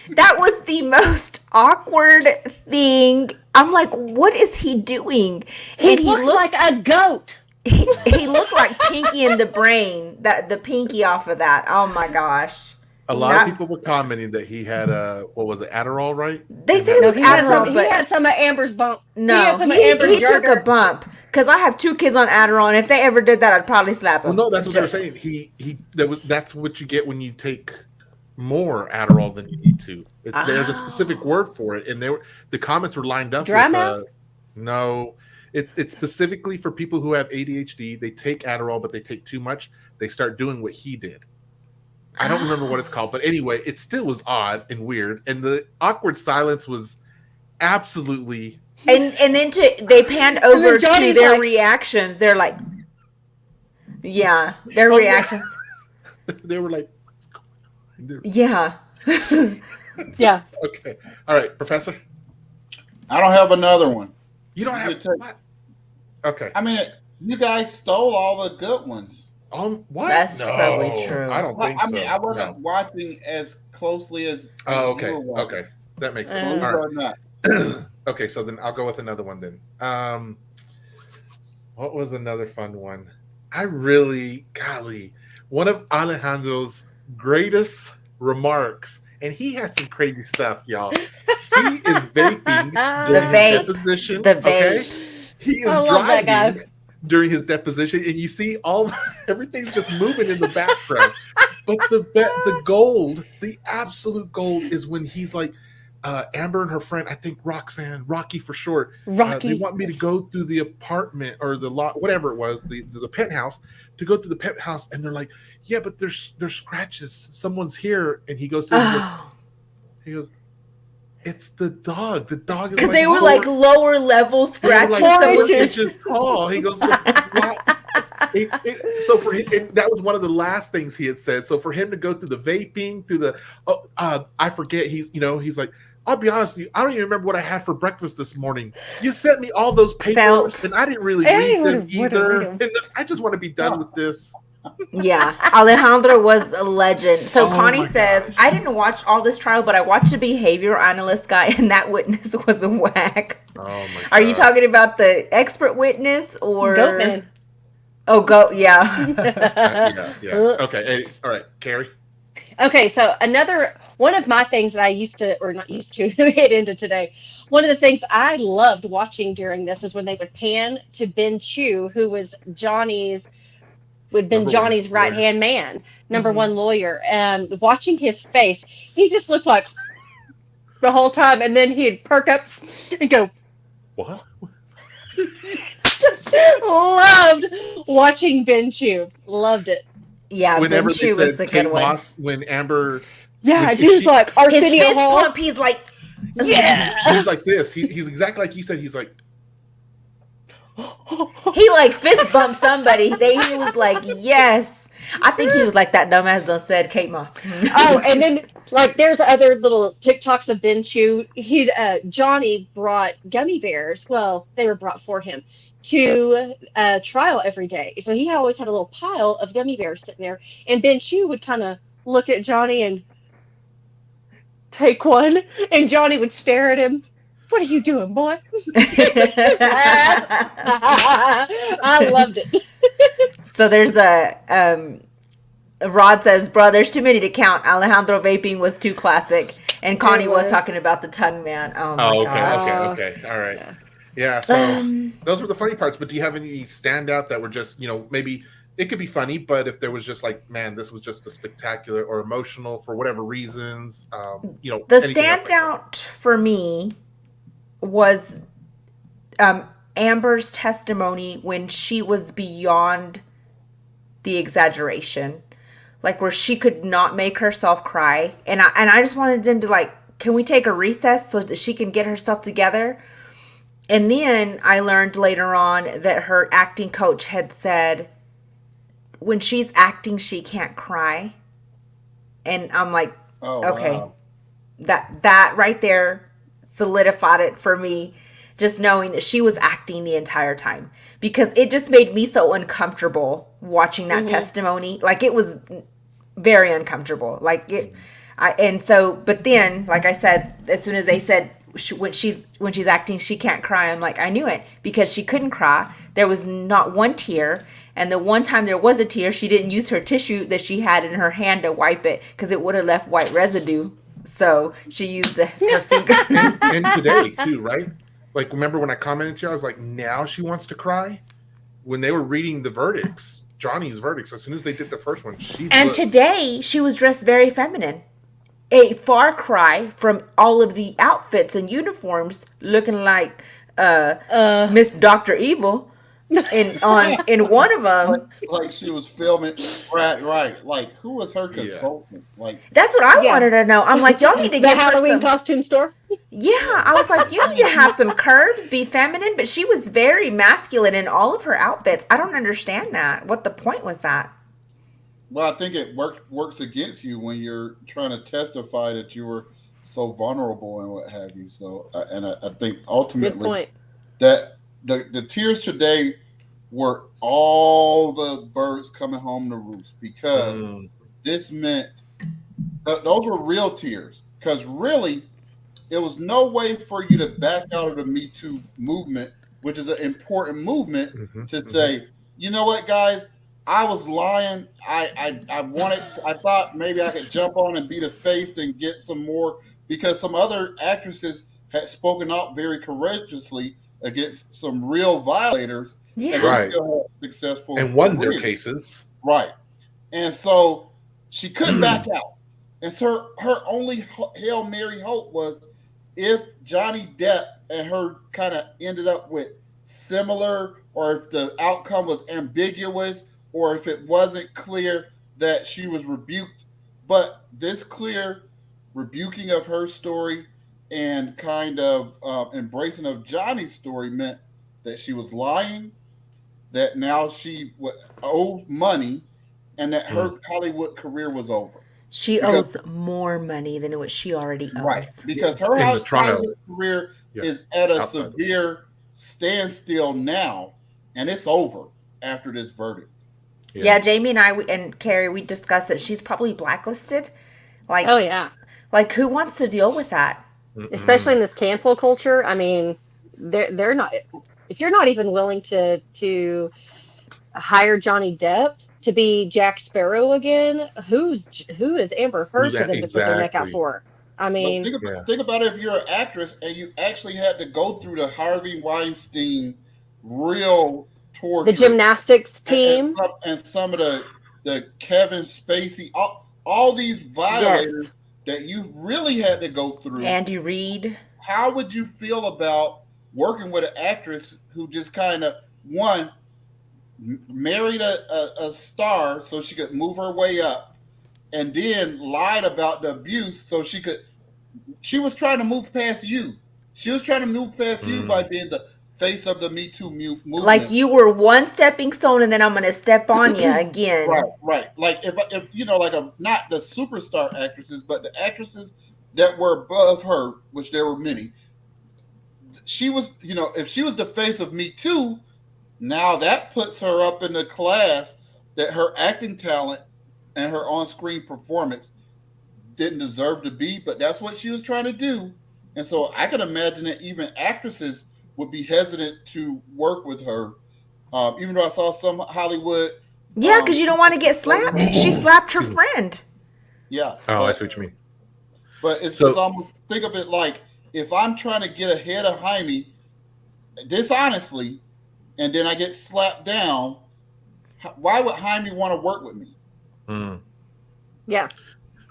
B: That was the most awkward thing. I'm like, what is he doing?
C: He looks like a goat.
B: He looked like Pinky in the Brain. The Pinky off of that. Oh my gosh.
A: A lot of people were commenting that he had what was it, Adderall, right?
B: They said it was Adderall,
C: but he had some of Amber's bump.
B: No, he took a bump. Because I have 2 kids on Adderall, and if they ever did that, I'd probably slap them.
A: Well, no, that's what they were saying. That's what you get when you take more Adderall than you need to. There's a specific word for it, and the comments were lined up.
C: Dry mouth?
A: No, it's specifically for people who have ADHD. They take Adderall, but they take too much. They start doing what he did. I don't remember what it's called, but anyway, it still was odd and weird, and the awkward silence was absolutely.
B: And then they panned over to their reactions. They're like, yeah, their reactions.
A: Yeah. They were like, what's going on?
B: Yeah.
C: Yeah.
A: Okay. All right, Professor.
D: I don't have another one.
A: You don't have what? Okay.
D: I mean, you guys stole all the good ones.
A: What?
B: That's probably true.
A: I don't think so.
D: I mean, I wasn't watching as closely as.
A: Oh, okay. Okay, that makes sense. All right. Okay, so then I'll go with another one then. What was another fun one? One of Alejandro's greatest remarks, and he had some crazy stuff, y'all. He is vaping during his deposition. Okay? He is driving during his deposition, and you see everything's just moving in the background. But the gold, the absolute gold, is when he's like, Amber and her friend, I think Rocky for short, they want me to go through the apartment or the lot, whatever it was, the penthouse, to go through the penthouse, and they're like, yeah, but there's scratches. Someone's here, and he goes, he goes, it's the dog. The dog is
B: because they were like lower level scratches.
A: Someone's just tall. He goes, so for him, that was one of the last things he had said. So for him to go through the vaping, through I forget. He's like, I'll be honest with you, I don't even remember what I had for breakfast this morning. You sent me all those papers, and I didn't really read them either. And I just want to be done with this.
B: Yeah, Alejandro was a legend. So Connie says, I didn't watch all this trial, but I watched the behavioral analyst guy, and that witness was a whack.
A: Oh my God.
B: Are you talking about the expert witness or
C: Goatman?
B: Oh, goat, yeah.
A: Yeah. Okay, hey, all right, Carrie.
C: Okay, so one of my things that I get into today. One of the things I loved watching during this was when they would pan to Ben Chu, who was Johnny's right-hand man, number one lawyer. And watching his face, he just looked like the whole time. And then he'd perk up and go,
A: what?
C: Just loved watching Ben Chu. Loved it.
B: Yeah,
A: whenever
B: Ben Chu was the good one.
A: When Amber...
C: Yeah, he was like, Arsenio
B: his fist
C: Hall.
B: pump, he's like...
C: Yeah.
A: He's like this. He's exactly like you said. He's like,
B: he like fist bumped somebody. He was like, yes. I think he was like that dumbass done said Kate Moss.
C: Oh, and then like there's other little TikToks of Ben Chew. Johnny brought gummy bears. Well, they were brought for him to trial every day. So he always had a little pile of gummy bears sitting there. And Ben Chew would kind of look at Johnny and take one, and Johnny would stare at him. What are you doing, boy? I loved it.
B: So there's Rod says, bro, there's too many to count. Alejandro vaping was too classic. And Connie was talking about the tongue man. Oh my god.
A: Okay. All right. Yeah, so those were the funny parts. But do you have any standout that were just, maybe it could be funny, but if there was just like, man, this was just a spectacular or emotional for whatever reasons,
B: the standout for me was Amber's testimony when she was beyond the exaggeration, like where she could not make herself cry, and I just wanted them to like, can we take a recess so that she can get herself together? And then I learned later on that her acting coach had said when she's acting she can't cry, and I'm like, okay, wow. that right there solidified it for me, just knowing that she was acting the entire time, because it just made me so uncomfortable watching that testimony. Like, it was very uncomfortable. Like it, but then, like I said, as soon as they said when she's acting she can't cry, I'm like, I knew it, because she couldn't cry. There was not one tear, and the one time there was a tear, she didn't use her tissue that she had in her hand to wipe it, because it would have left white residue. So she used her finger.
A: And today too, right? Like, remember when I commented to you, I was like, now she wants to cry? When they were reading the verdicts, Johnny's verdicts, as soon as they did the first one,
B: today she was dressed very feminine. A far cry from all of the outfits and uniforms, looking like Miss Dr. Evil in one of them.
D: Like she was filming, right. Like, who was her consultant? Yeah. Like,
B: that's what I wanted to know. I'm like, y'all need to
C: get the Halloween costume store.
B: Yeah, I was like, you need to have some curves, be feminine, but she was very masculine in all of her outfits. I don't understand that. What the point was that?
D: Well, I think it works against you when you're trying to testify that you were so vulnerable and what have you. So, I think ultimately that the tears today were all the birds coming home to roost, because this meant those were real tears. Because really, it was no way for you to back out of the Me Too movement, which is an important movement, to say, you know what, guys, I was lying. I thought maybe I could jump on and be the face and get some more, because some other actresses had spoken out very courageously against some real violators.
B: Yeah,
D: and they still had successful
A: and won their cases.
D: Right. And so she couldn't back out. And so her only Hail Mary hope was, if Johnny Depp and her kind of ended up with similar, or if the outcome was ambiguous, or if it wasn't clear that she was rebuked. But this clear rebuking of her story and kind of embracing of Johnny's story meant that she was lying, that now she owed money, and that her Hollywood career was over.
B: She owes more money than what she already owes.
D: Right, because her Hollywood career is at a severe standstill now, and it's over after this verdict.
B: Yeah, Jamie and I and Carrie, we discussed that she's probably blacklisted. Like,
C: oh yeah,
B: like who wants to deal with that?
C: Especially in this cancel culture. I mean, they're not. If you're not even willing to hire Johnny Depp to be Jack Sparrow again, who is Amber Heard for them to put their neck out for? I mean,
D: think about it. If you're an actress and you actually had to go through the Harvey Weinstein real torture,
C: the gymnastics team,
D: and some of the Kevin Spacey, all these violators that you really had to go through.
B: Andy Reid.
D: How would you feel about working with an actress who just kind of, one, married a star so she could move her way up, and then lied about the abuse so she could She was trying to move past you. She was trying to move past you by being the face of the Me Too movement.
B: Like you were one stepping stone, and then I'm gonna step on you again.
D: Right. Like if like not the superstar actresses, but the actresses that were above her, which there were many. She was, if she was the face of Me Too, now that puts her up in the class that her acting talent and her on-screen performance didn't deserve to be, but that's what she was trying to do. And so I can imagine that even actresses would be hesitant to work with her. Even though I saw some Hollywood.
B: Yeah, because you don't want to get slapped. She slapped her friend.
D: Yeah.
A: Oh, I see what you mean.
D: But it's almost, think of it like, if I'm trying to get ahead of Jaime dishonestly, and then I get slapped down, why would Jaime want to work with me?
C: Yeah.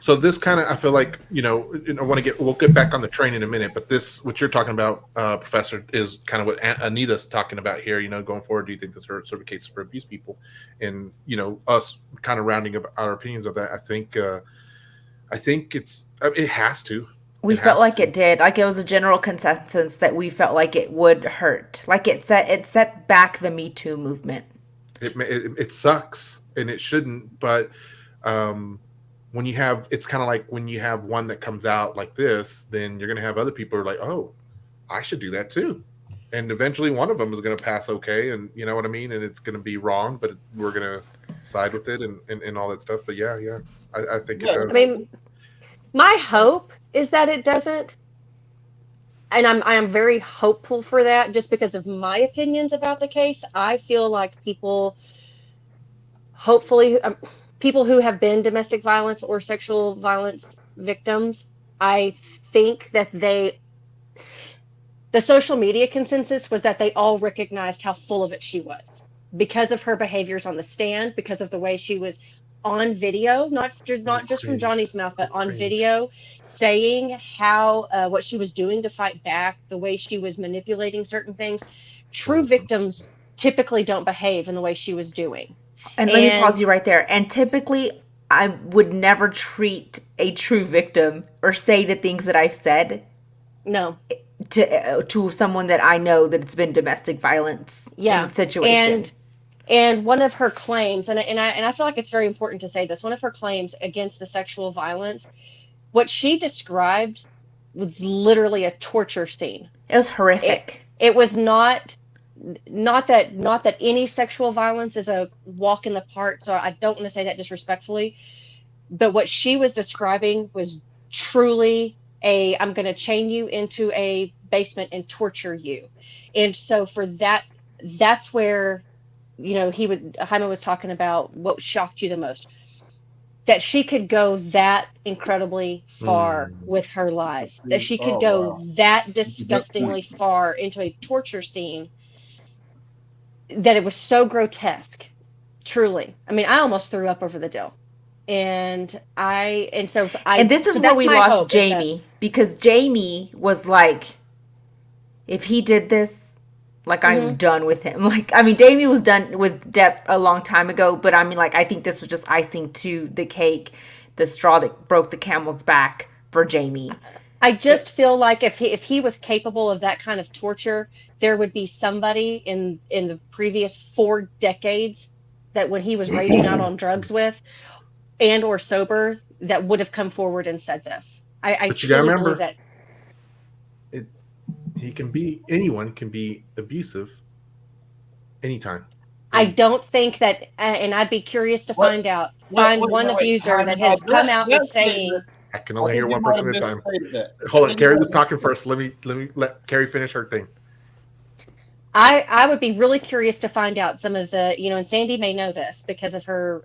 A: So this kind of, I feel like, we'll get back on the train in a minute, but this, what you're talking about, Professor, is kind of what Anita's talking about here, going forward. Do you think this are sort of cases for abuse people? And, us kind of rounding up our opinions of that, I think it has to.
B: We felt like it did. Like it was a general consensus that we felt like it would hurt. Like it set back the Me Too movement.
A: It sucks, and it shouldn't, but when you have, it's kind of like when you have one that comes out like this, then you're going to have other people who are like, oh, I should do that too. And eventually one of them is going to pass okay, and you know what I mean? And it's going to be wrong, but we're going to side with it and all that stuff. But yeah, I think it does.
C: I mean, my hope is that it doesn't. And I am very hopeful for that just because of my opinions about the case. I feel like people, hopefully, people who have been domestic violence or sexual violence victims, I think that the social media consensus was that they all recognized how full of it she was because of her behaviors on the stand, because of the way she was on video, not just from Johnny's mouth, but on video, saying how what she was doing to fight back, the way she was manipulating certain things. True victims typically don't behave in the way she was doing.
B: And let me pause you right there. And typically, I would never treat a true victim or say the things that I've said.
C: No.
B: To someone that I know that it's been domestic violence situation.
C: And one of her claims, and I feel like it's very important to say this, one of her claims against the sexual violence, what she described was literally a torture scene.
B: It was horrific.
C: It was not that any sexual violence is a walk in the park, so I don't want to say that disrespectfully, but what she was describing was truly I'm going to chain you into a basement and torture you. And so for that's where, Jaime was talking about what shocked you the most, that she could go that incredibly far with her lies, that she could go that disgustingly far into a torture scene, that it was so grotesque, truly. I mean, I almost threw up over the deal. And this
B: is where we lost Jamie, because Jamie was like, if he did this, like, I'm done with him. Like, I mean, Jamie was done with Depp a long time ago, but I mean, like, I think this was just icing to the cake, the straw that broke the camel's back for Jamie.
C: I just feel like if he was capable of that kind of torture, there would be somebody in the previous 4 decades that when he was raging out on drugs with, and or sober, that would have come forward and said this.
A: But you gotta remember that anyone can be abusive anytime.
C: I don't think that, and I'd be curious to find out. Find one abuser that has come out with saying.
A: I can only hear one person at a time. Hold on, Carrie was talking first. Let me let Carrie finish her thing.
C: I would be really curious to find out some of the, and Sandy may know this because of her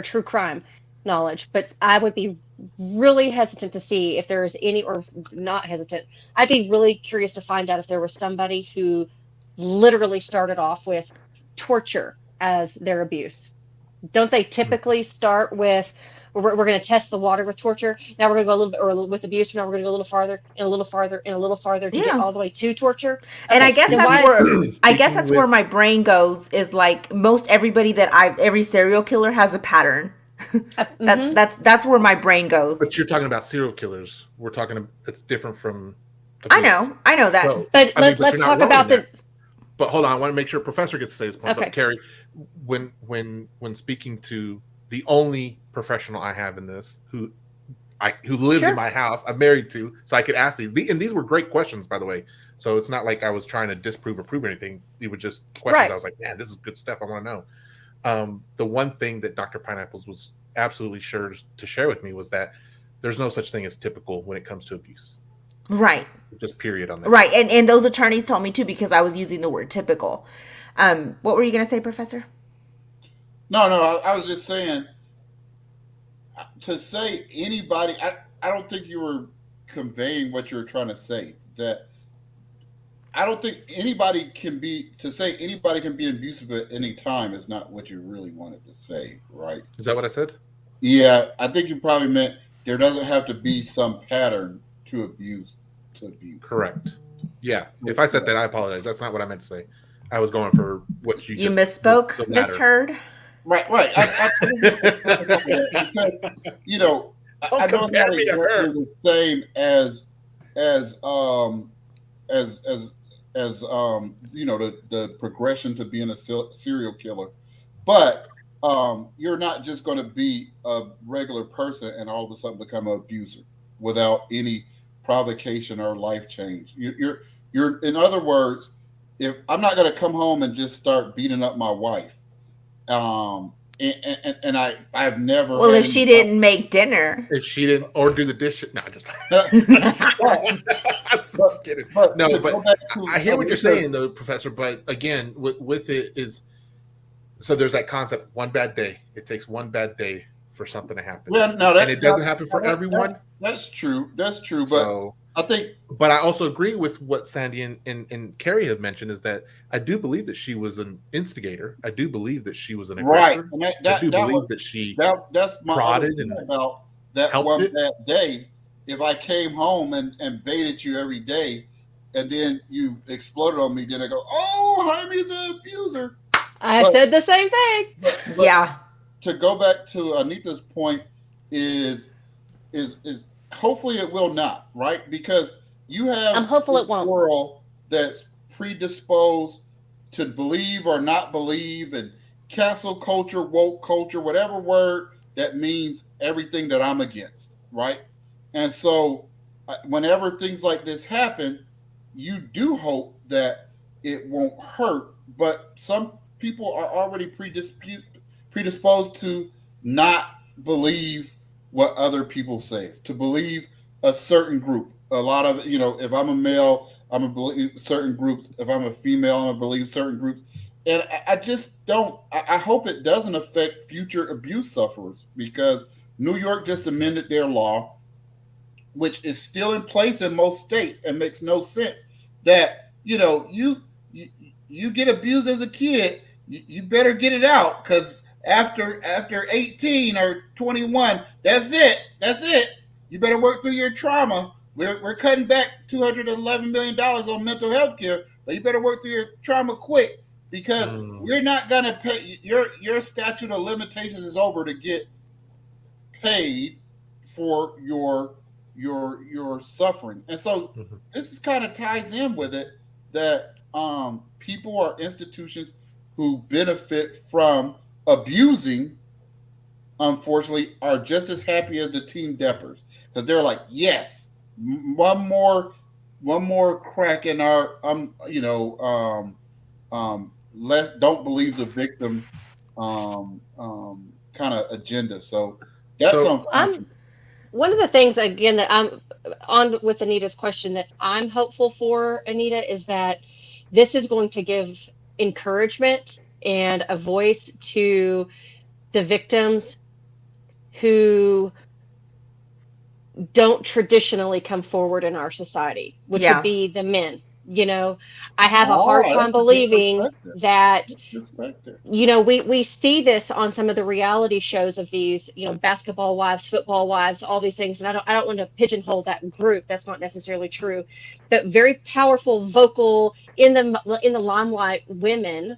C: true crime knowledge, but I would be really hesitant to see if there's any, or not hesitant. I'd be really curious to find out if there was somebody who literally started off with torture as their abuse. Don't they typically start with, we're going to test the water with torture. Now we're going to go a little bit, or with abuse. Now we're going to go a little farther and a little farther and a little farther to get all the way to torture.
B: And I guess that's where my brain goes, is like every serial killer has a pattern. That's where my brain goes.
A: But you're talking about serial killers. We're talking. It's different from.
B: I know that.
A: So,
C: but
A: I mean,
C: let's
A: you're not
C: talk
A: wrong
C: about
A: in
C: the.
A: that. But hold on, I want to make sure Professor gets to say his point.
C: Okay.
A: But Carrie, when speaking to the only professional I have in this who lives in my house, I'm married to, so I could ask these. And these were great questions, by the way. So it's not like I was trying to disprove or prove anything. It was just questions.
C: Right.
A: I was like, man, this is good stuff. I want to know. The one thing that Dr. Pineapples was absolutely sure to share with me was that there's no such thing as typical when it comes to abuse.
B: Right.
A: Just period on that.
B: Right. And those attorneys told me too, because I was using the word typical. What were you going to say, Professor?
D: No, I was just saying, to say anybody, I don't think you were conveying what you were trying to say. That I don't think anybody can be abusive at any time is not what you really wanted to say, right?
A: Is that what I said?
D: Yeah, I think you probably meant there doesn't have to be some pattern to abuse.
A: Correct. Yeah. If I said that, I apologize. That's not what I meant to say. I was going for what you
B: misspoke, misheard.
D: Right. Because, you know, I know it's not exactly the same as you know, the progression to being a serial killer, but you're not just going to be a regular person and all of a sudden become an abuser without any provocation or life change. You're in other words, if I'm not going to come home and just start beating up my wife, and I've never.
B: Well, if she didn't make dinner,
A: if she didn't, or do the dishes, no, just. I'm just kidding. No, but I hear what you're saying, though, Professor. But again, with it is, so there's that concept. One bad day. It takes one bad day for something to happen.
D: Yeah, no,
A: and it doesn't happen for everyone.
D: That's true. But so, I think.
A: But I also agree with what Sandy and Carrie have mentioned, is that I do believe that she was an instigator. I do believe that she was an aggressor.
D: Right. And
A: I do believe that she
D: that's my
A: prodded and
D: about that one bad day. If I came home and baited you every day, and then you exploded on me, then I go, "Oh, Jaime's an abuser."
C: I said the same thing.
D: But
B: yeah.
D: To go back to Anita's point is hopefully it will not, right? Because you have
C: I'm hopeful it won't.
D: World that's predisposed to believe or not believe, and cancel culture, woke culture, whatever word that means everything that I'm against, right? And so whenever things like this happen, you do hope that it won't hurt, but some people are already predisposed to not believe what other people say, to believe a certain group. A lot of, if I'm a male, I'm going to believe certain groups. If I'm a female, I'm going to believe certain groups. And I just don't, I hope it doesn't affect future abuse sufferers, because New York just amended their law, which is still in place in most states and makes no sense, that, you get abused as a kid, you better get it out, because after 18 or 21, that's it. You better work through your trauma. We're cutting back $211 million on mental health care, but you better work through your trauma quick, because you're not gonna pay. Your statute of limitations is over to get paid for your suffering. And so this is kind of ties in with it, that people or institutions who benefit from abusing, unfortunately, are just as happy as the Team Deppers, because they're like, yes, one more crack in our don't believe the victim kind of agenda. So that's
C: one of the things, again, that I'm on with Anita's question, that I'm hopeful for, Anita, is that this is going to give encouragement and a voice to the victims who don't traditionally come forward in our society, which would be the men. I have a hard time believing that, we see this on some of the reality shows of these, basketball wives, football wives, all these things. And I don't want to pigeonhole that group. That's not necessarily true, but very powerful, vocal, in the limelight women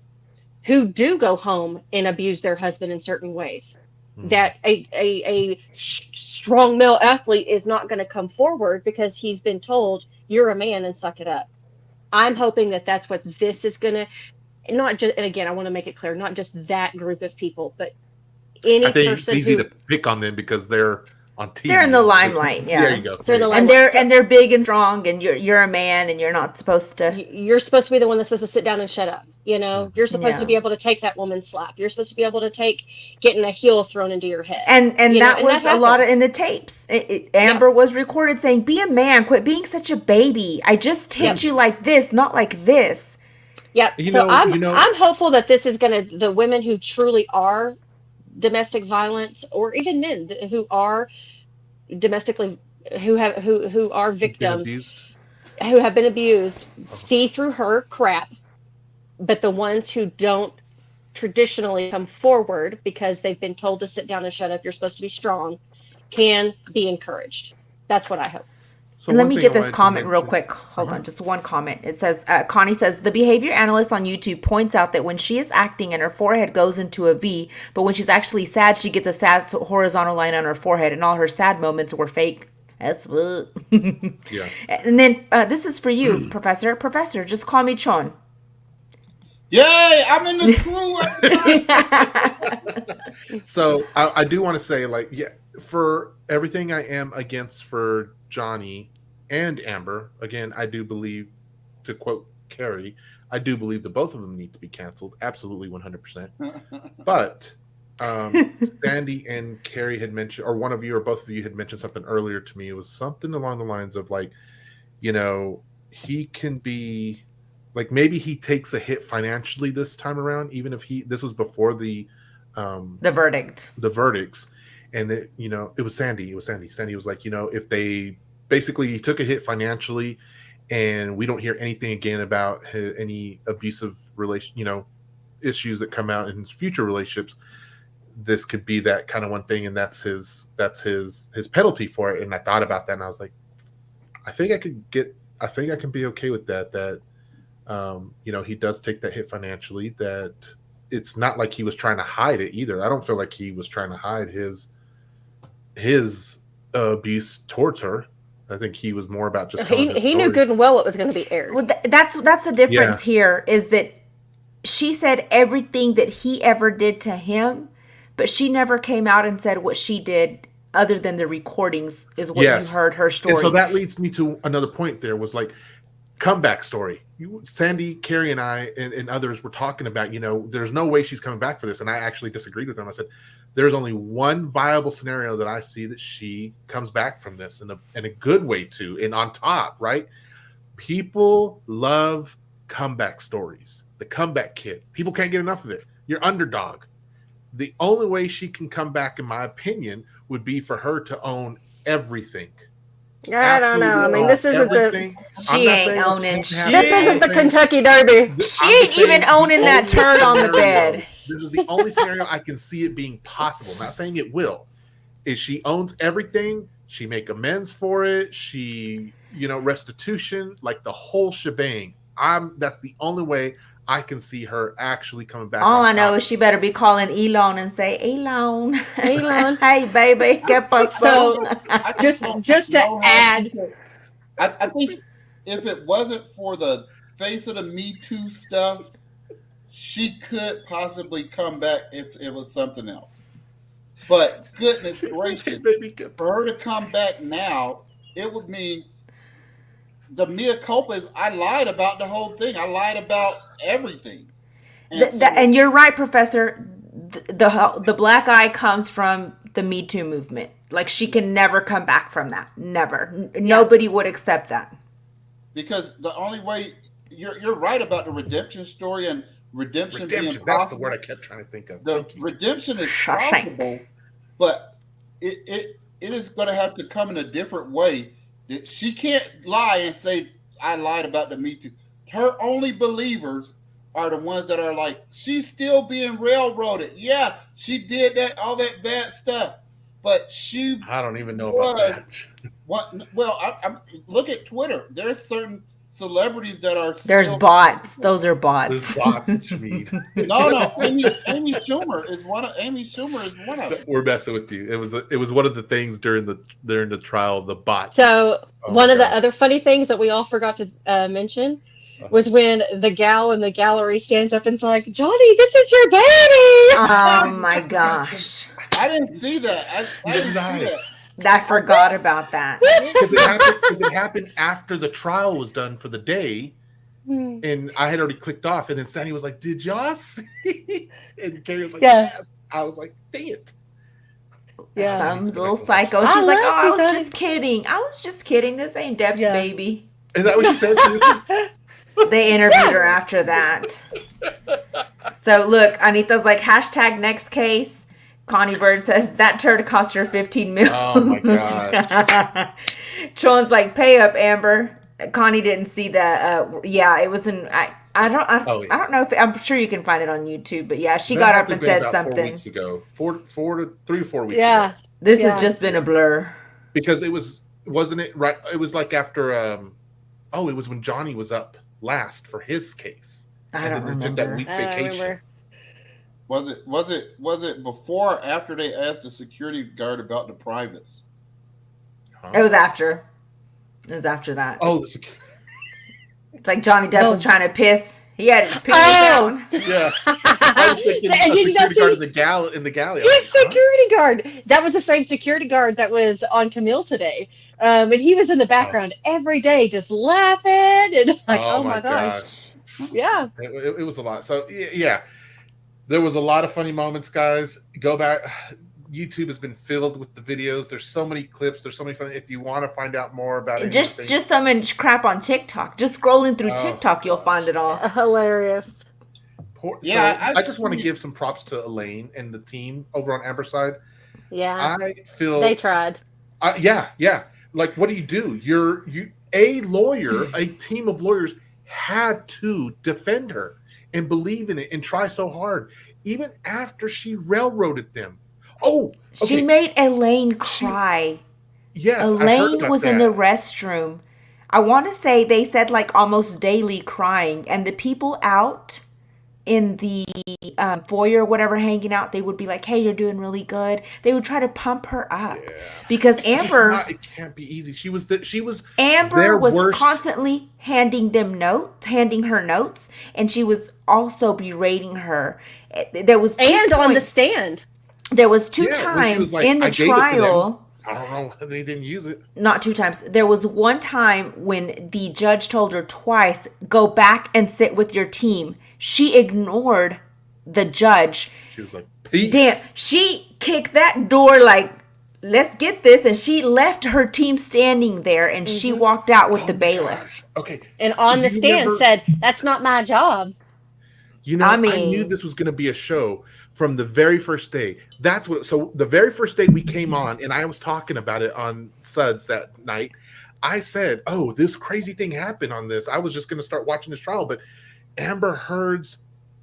C: who do go home and abuse their husband in certain ways. that a strong male athlete is not going to come forward because he's been told you're a man and suck it up. I'm hoping that that's what this is going to, not just, and again, I want to make it clear, not just that group of people, but
A: I
C: any
A: think it's
C: person
A: easy
C: who
A: to pick on them because they're on TV.
B: They're in the limelight, yeah.
A: There you go.
C: They're in the
B: And
C: limelight.
B: they're big and strong, and you're a man, and you're not supposed to.
C: You're supposed to be the one that's supposed to sit down and shut up. You know, you're supposed to
B: Yeah.
C: be able to take that woman's slap. You're supposed to be able to take getting a heel thrown into your head.
B: And
C: you know,
B: that was
C: that
B: a lot of
C: happens.
B: in the tapes. Amber was recorded saying, "Be a man, quit being such a baby. I just hit you like this, not like this."
C: Yep.
A: You
C: So
A: know-
C: I'm
A: you know-
C: I'm hopeful that this is going to, the women who truly are domestic violence, or even men who are domestically, who are
A: Been
C: victims,
A: abused.
C: who have been abused, see through her crap. But the ones who don't traditionally come forward because they've been told to sit down and shut up, you're supposed to be strong, can be encouraged. That's what I hope.
A: So
B: And let
A: one
B: me
A: thing
B: get
A: I
B: this
A: wanted to
B: comment real
A: mention-
B: quick. Hold on, just one comment. It says, Connie says, the behavior analyst on YouTube points out that when she is acting and her forehead goes into a V, but when she's actually sad, she gets a sad horizontal line on her forehead, and all her sad moments were fake. That's
A: Yeah.
B: And then this is for you, Professor. Professor, just call me Chon.
D: Yay! I'm in the crew.
A: So I do want to say, like, yeah, for everything I am against for Johnny and Amber, again, I do believe, to quote Carrie, I do believe that both of them need to be canceled. Absolutely 100%. But Sandy and Carrie had mentioned, or one of you or both of you had mentioned something earlier to me. It was something along the lines of, like, you know, he can be, like, maybe he takes a hit financially this time around, even if this was before the
B: verdict.
A: the verdicts, and that, you know, it was Sandy. Sandy was like, you know, if they basically, he took a hit financially, and we don't hear anything again about any abusive issues that come out in his future relationships, this could be that kind of one thing, and that's his penalty for it. And I thought about that, and I was like, I think I can be okay with that. That you know, he does take that hit financially. That it's not like he was trying to hide it either. I don't feel like he was trying to hide his abuse towards her. I think he was more about just telling his
C: He knew
A: story.
C: good and well what was going to be aired.
B: Well, that's the difference here, is that she said everything that he ever did to him, but she never came out and said what she did, other than the recordings is what
A: Yes.
B: you heard her story.
A: And so that leads me to another point. There was, like, comeback story. Sandy, Carrie, and I and others were talking about, you know, there's no way she's coming back for this. And I actually disagreed with them. I said, there's only one viable scenario that I see that she comes back from this in a good way too. And on top, right? People love comeback stories. The comeback kid. People can't get enough of it. You're underdog. The only way she can come back, in my opinion, would be for her to own everything.
C: I don't know. I mean, this isn't the
B: She ain't owning shit.
C: this isn't the Kentucky Derby.
B: She ain't even owning that turd on the bed.
A: This is the only scenario I can see it being possible. Not saying it will. Is she owns everything. She make amends for it. She, you know, restitution, like the whole shebang. That's the only way I can see her actually coming back.
B: All
A: on
B: I know
A: top.
B: is she better be calling Elon and say, Elon,
C: Elon.
B: hey baby, ¿qué pasó?
C: Just to add,
D: I think if it wasn't for the face of the Me Too stuff, she could possibly come back if it was something else. But goodness gracious, for her to come back now, it would mean the mea culpa is I lied about the whole thing. I lied about everything.
B: And you're right, Professor. The black eye comes from the Me Too movement. Like, she can never come back from that. Never. Nobody would accept that.
D: Because the only way you're right about the redemption story, and redemption being possible.
A: That's the word I kept trying to think of.
D: The redemption is possible, but it is going to have to come in a different way. She can't lie and say, I lied about the Me Too. Her only believers are the ones that are like, she's still being railroaded. Yeah, she did all that bad stuff, but
A: I don't even know about that.
D: Well, I look at Twitter. There's certain celebrities that are.
B: There's bots. Those are bots.
A: There's bots, Shmeed.
D: No. Amy Schumer is one of. Amy Schumer is one of them.
A: We're messing with you. It was one of the things during the trial. The bots.
C: So one of the other funny things that we all forgot to mention was when the gal in the gallery stands up and's like, "Johnny, this is your baby."
B: Oh my gosh!
D: I didn't see that. I didn't see that.
B: I forgot about that.
A: Because it happened after the trial was done for the day, and I had already clicked off. And then Sandy was like, "Did y'all see?" And Carrie was like, "Yes." I was like, "Dang it!"
B: Yeah, some little psycho. She's like, "Oh, I was just kidding. I was just kidding. This ain't Depp's baby."
A: Is that what she said?
B: They interviewed her after that. So look, Anita's like, #next case. Connie Bird says that turd cost her $15 million.
A: Oh my god.
B: Tron's like, pay up, Amber. Connie didn't see that. Yeah, it was in. I don't know if I'm sure you can find it on YouTube, but yeah, she got up and said something 4
A: weeks ago. 3 or 4 weeks.
C: Yeah,
A: ago.
B: This has just been a blur
A: because wasn't it right? It was like after. It was when Johnny was up last for his case.
B: I don't remember.
A: Took that week vacation.
D: Was it before or after they asked the security guard about the privates?
B: It was after. It was after that.
A: Oh,
B: it's like Johnny Depp was trying to piss. He had to piss down.
A: Yeah. I was thinking a security guard in the galley.
C: Yes, security guard. That was the same security guard that was on Camille today. And he was in the background every day just laughing and like, oh my gosh. Yeah.
A: It was a lot. So, yeah. There was a lot of funny moments, guys. Go back. YouTube has been filled with the videos. There's so many clips. There's so many funny. If you want to find out more about it,
B: just so much crap on TikTok. Just scrolling through TikTok, you'll find it all.
C: Hilarious.
A: I just want to give some props to Elaine and the team over on Amber's side.
C: Yeah,
A: I feel
C: they tried.
A: Yeah. Like, what do? A lawyer, a team of lawyers had to defend her and believe in it and try so hard, even after she railroaded them. Oh, okay.
B: She made Elaine cry.
A: Yes,
B: Elaine was in the restroom. I want to say they said like almost daily crying, and the people out in the foyer, whatever, hanging out, they would be like, "Hey, you're doing really good." They would try to pump her up because Amber.
A: It can't be easy.
B: Amber was constantly handing her notes, and she was also berating her. There was
C: on the stand.
B: There was 2 times in the trial.
A: I don't know why they didn't use it.
B: Not 2 times. There was 1 time when the judge told her twice, "Go back and sit with your team." She ignored the judge.
A: She was like, "Peace."
B: Damn, she kicked that door like, "Let's get this," and she left her team standing there, and she walked out with the bailiff.
A: Gosh. Okay.
C: And on the stand said, "That's not my job."
A: I knew this was going to be a show from the very first day. So the very first day we came on, and I was talking about it on Suds that night. I said, "Oh, this crazy thing happened on this." I was just going to start watching this trial, but Amber Heard's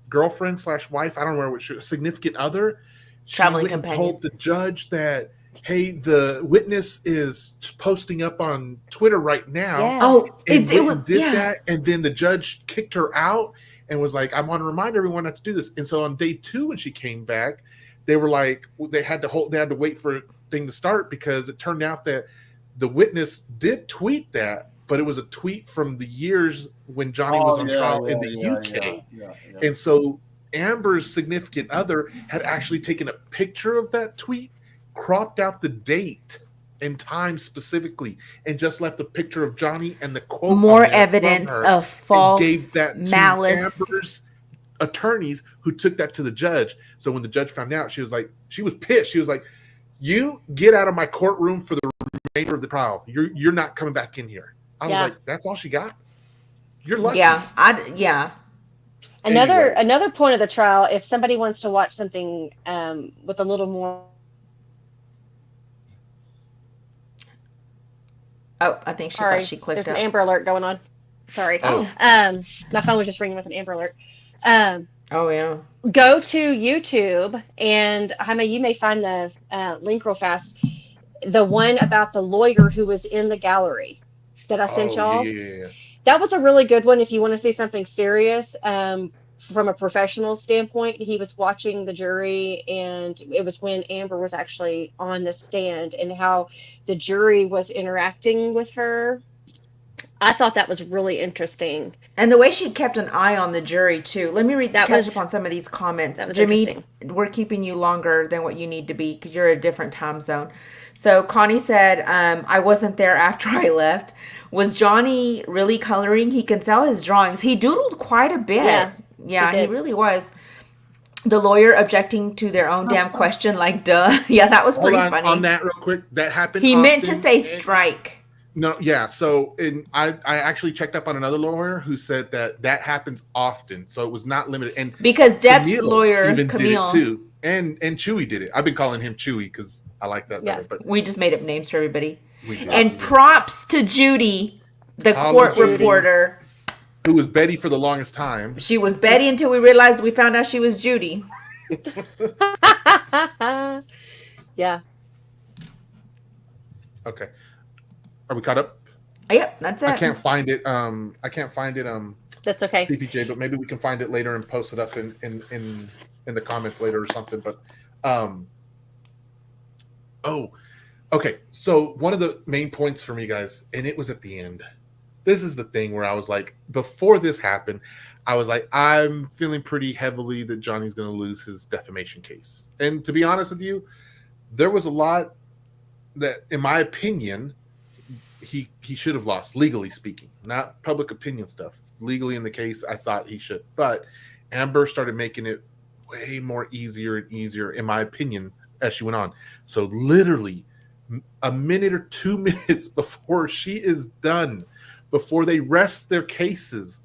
A: girlfriend/wife, I don't know which, significant other,
B: traveling companion,
A: told the judge that, "Hey, the witness is posting up on Twitter right now."
B: Yeah. Oh,
A: and that, and then the judge kicked her out and was like, "I want to remind everyone not to do this." And so on day 2, when she came back, they were like, they had to wait for a thing to start because it turned out that the witness did tweet that. But it was a tweet from the years when Johnny was on trial in the UK. Yeah. And so Amber's significant other had actually taken a picture of that tweet, cropped out the date and time specifically, and just left a picture of Johnny and the quote.
B: More evidence of false
A: gave that
B: malice.
A: To Amber's attorneys, who took that to the judge. So when the judge found out, she was pissed. She was like, "You get out of my courtroom for the remainder of the trial. You're not coming back in here." I was like, "That's all she got? You're lucky."
B: Yeah.
C: Another point of the trial, if somebody wants to watch something with a little more.
B: Oh, I think thought she clicked.
C: There's an Amber Alert going on. Sorry.
A: Oh.
C: My phone was just ringing with an Amber Alert.
B: Oh yeah.
C: Go to YouTube, and Jaime, you may find the link real fast. The one about the lawyer who was in the gallery that I sent y'all.
A: Yeah.
C: That was a really good one if you want to see something serious. From a professional standpoint, he was watching the jury, and it was when Amber was actually on the stand and how the jury was interacting with her. I thought that was really interesting.
B: And the way she kept an eye on the jury too. Let me catch up on some of these comments.
C: That was
B: Jimmy, we're keeping you longer than what you need to be because you're a different time zone. So Connie said, I wasn't there after I left. Was Johnny really coloring? He can sell his drawings. He doodled quite a bit. Yeah, he really was. The lawyer objecting to their own damn question, like, duh. Yeah, that was pretty funny.
A: On that real quick, that happened.
B: He meant to say strike.
A: No, yeah. So I actually checked up on another lawyer who said that happens often. So it was not limited. And
B: because Depp's lawyer, Camille,
A: did it too. And Chewy did it. I've been calling him Chewy because I like that better. But
B: we just made up names for everybody. And props to Judy, the court reporter.
A: Who was Betty for the longest time.
B: She was Betty until we found out she was Judy.
C: Yeah.
A: Okay. Are we caught up?
B: Yep, that's it.
A: I can't find it.
C: That's okay.
A: CPJ, but maybe we can find it later and post it up in the comments later or something. But okay. So one of the main points for me, guys, and it was at the end. This is the thing where I was like, before this happened, I was like, I'm feeling pretty heavily that Johnny's going to lose his defamation case. And to be honest with you, there was a lot that, in my opinion, he should have lost, legally speaking, not public opinion stuff. Legally in the case, I thought he should. But Amber started making it way more easier and easier, in my opinion, as she went on. So literally a minute or 2 minutes before she is done, before they rest their cases,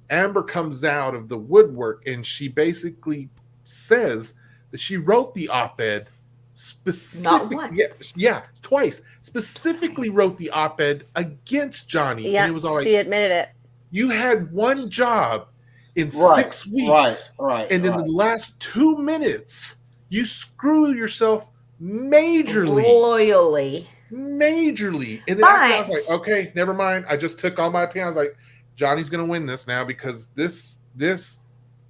A: Amber comes out of the woodwork and she basically says that she wrote the op-ed specifically. Yeah, twice. Specifically wrote the op-ed against Johnny.
C: Yeah,
A: and it was all like,
C: she admitted it.
A: You had one job in 6 weeks.
D: Right.
A: And in the last 2 minutes, you screw yourself majorly. Majorly. And then I was like, okay, never mind. I just took all my opinion. I was like, Johnny's gonna win this now because this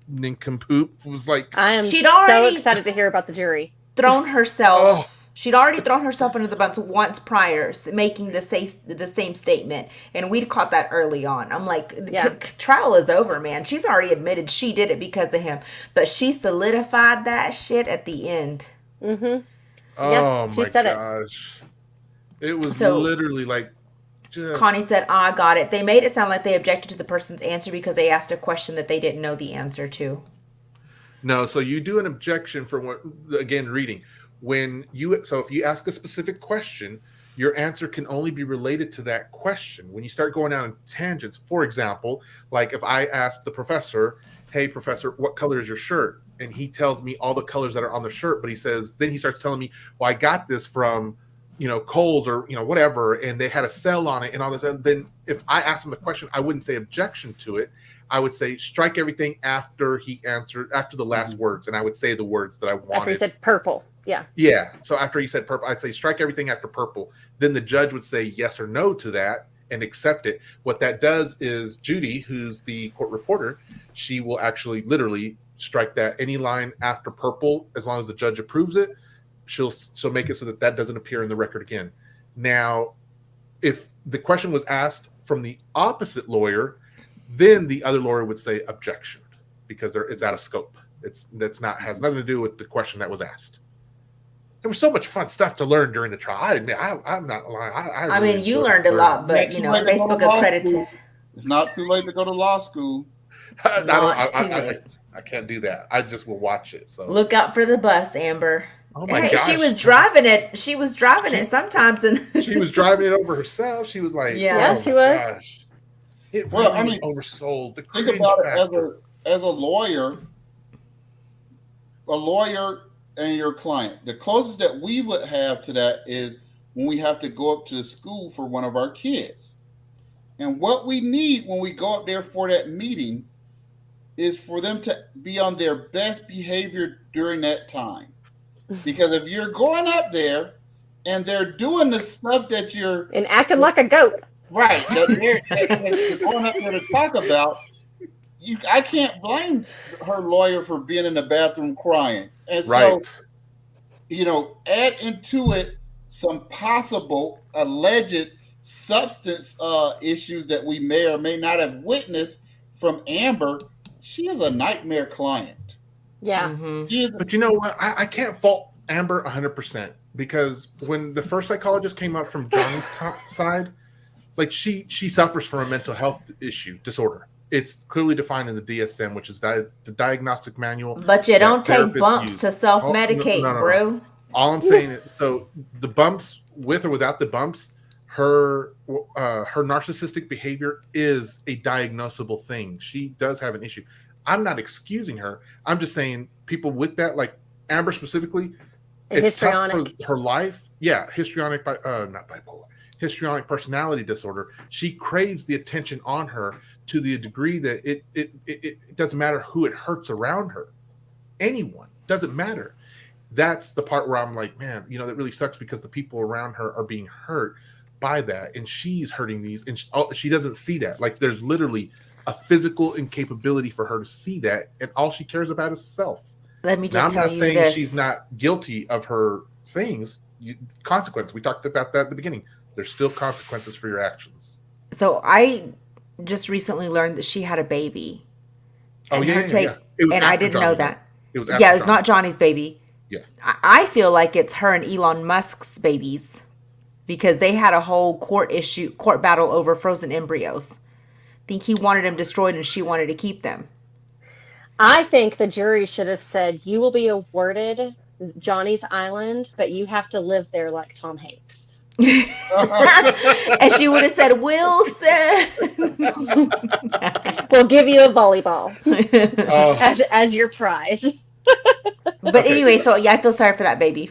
A: nincompoop was like,
C: I am so excited to hear about the jury.
B: Thrown herself. She'd already thrown herself under the bus once prior, making the same statement, and we'd caught that early on. I'm like, trial is over, man. She's already admitted she did it because of him, but she solidified that shit at the end.
C: Mm-hmm.
A: Oh my gosh. It was literally like,
B: Connie said, I got it. They made it sound like they objected to the person's answer because they asked a question that they didn't know the answer to.
A: No, so you do an objection for what, again, reading. If you ask a specific question, your answer can only be related to that question. When you start going out on tangents, for example, like if I ask the professor, hey, professor, what color is your shirt? And he tells me all the colors that are on the shirt, but then he starts telling me, well, I got this from Kohl's or, whatever, and they had a sale on it and all this. And then if I asked him the question, I wouldn't say objection to it. I would say strike everything after he answered, after the last words. And I would say the words that I wanted.
C: After he said purple. Yeah.
A: Yeah. So after he said purple, I'd say strike everything after purple. Then the judge would say yes or no to that and accept it. What that does is Judy, who's the court reporter, she will actually literally strike that any line after purple, as long as the judge approves it. She'll make it so that doesn't appear in the record again. Now, if the question was asked from the opposite lawyer, then the other lawyer would say objection because it's out of scope. Has nothing to do with the question that was asked. There was so much fun stuff to learn during the trial. I'm not lying. I
B: mean, you learned a lot, but Facebook accredited.
D: It's not too late to go to law school.
A: I can't do that. I just will watch it. So
B: look out for the bus, Amber.
A: Oh my gosh.
B: She was driving it. She was driving it sometimes, and
A: she was driving it over herself. She was like,
C: yeah, she was.
A: Gosh. It really was oversold.
D: Think about it as a lawyer and your client. The closest that we would have to that is when we have to go up to the school for one of our kids. And what we need when we go up there for that meeting is for them to be on their best behavior during that time. Because if you're going up there and they're doing the stuff that you're...
C: And acting like a goat.
D: Right. They're going up there to talk about. I can't blame her lawyer for being in the bathroom crying. And so, add into it some possible alleged substance issues that we may or may not have witnessed from Amber. She is a nightmare client.
C: Yeah.
B: Mm-hmm.
A: But you know what? I can't fault Amber 100% because when the first psychologist came up from Johnny's side, like she suffers from a mental health disorder. It's clearly defined in the DSM, which is the diagnostic manual.
B: But you don't take bumps to self-medicate, bro.
A: All I'm saying is, so the bumps, with or without the bumps, her narcissistic behavior is a diagnosable thing. She does have an issue. I'm not excusing her. I'm just saying people with that, like Amber specifically, it's tough for her life. Yeah, histrionic, not bipolar, histrionic personality disorder. She craves the attention on her to the degree that it doesn't matter who it hurts around her. Anyone, doesn't matter. That's the part where I'm like, man, that really sucks because the people around her are being hurt by that, and she's hurting these, and she doesn't see that. Like, there's literally a physical incapability for her to see that, and all she cares about is self.
B: Let me just tell you this. I'm not saying
A: she's not guilty of her things. Consequence. We talked about that at the beginning. There's still consequences for your actions.
B: So I just recently learned that she had a baby.
A: Oh, yeah.
B: And I didn't know that.
A: It was
B: not Johnny's baby.
A: Yeah.
B: I feel like it's her and Elon Musk's babies because they had a whole court battle over frozen embryos. I think he wanted them destroyed and she wanted to keep them.
C: I think the jury should have said, you will be awarded Johnny's Island, but you have to live there like Tom Hanks.
B: And she would have said, Wilson.
C: We'll give you a volleyball as your prize.
B: But anyway, so I feel sorry for that baby.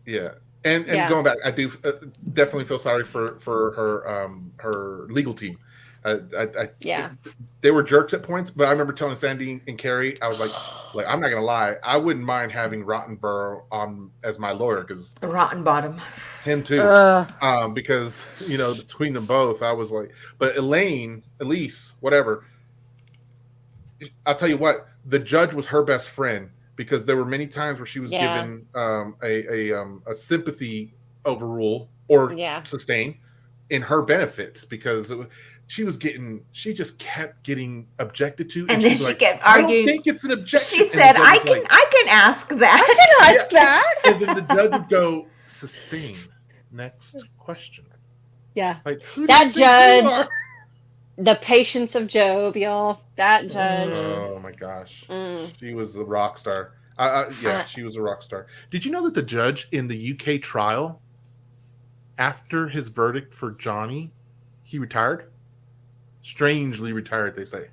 A: Yeah. And going back, I do definitely feel sorry for her legal team. They were jerks at points, but I remember telling Sandy and Carrie, I was like I'm not gonna lie, I wouldn't mind having Rottenborough on as my lawyer because
B: Rotten Bottom,
A: him too, because between them both, I was like, but Elaine, Elise, whatever. I'll tell you what, the judge was her best friend because there were many times where she was given a sympathy overrule or sustain in her benefits because she just kept getting objected to,
B: and then she kept arguing.
A: I don't think it's an objection.
B: She said, "I can ask that.
C: I can ask that."
A: And then the judge would go, "Sustain. Next question."
C: Yeah,
A: like
C: that judge, the patience of Job, y'all. That judge.
A: Oh my gosh, she was a rock star. She was a rock star. Did you know that the judge in the UK trial, after his verdict for Johnny, he retired? Strangely retired, they say.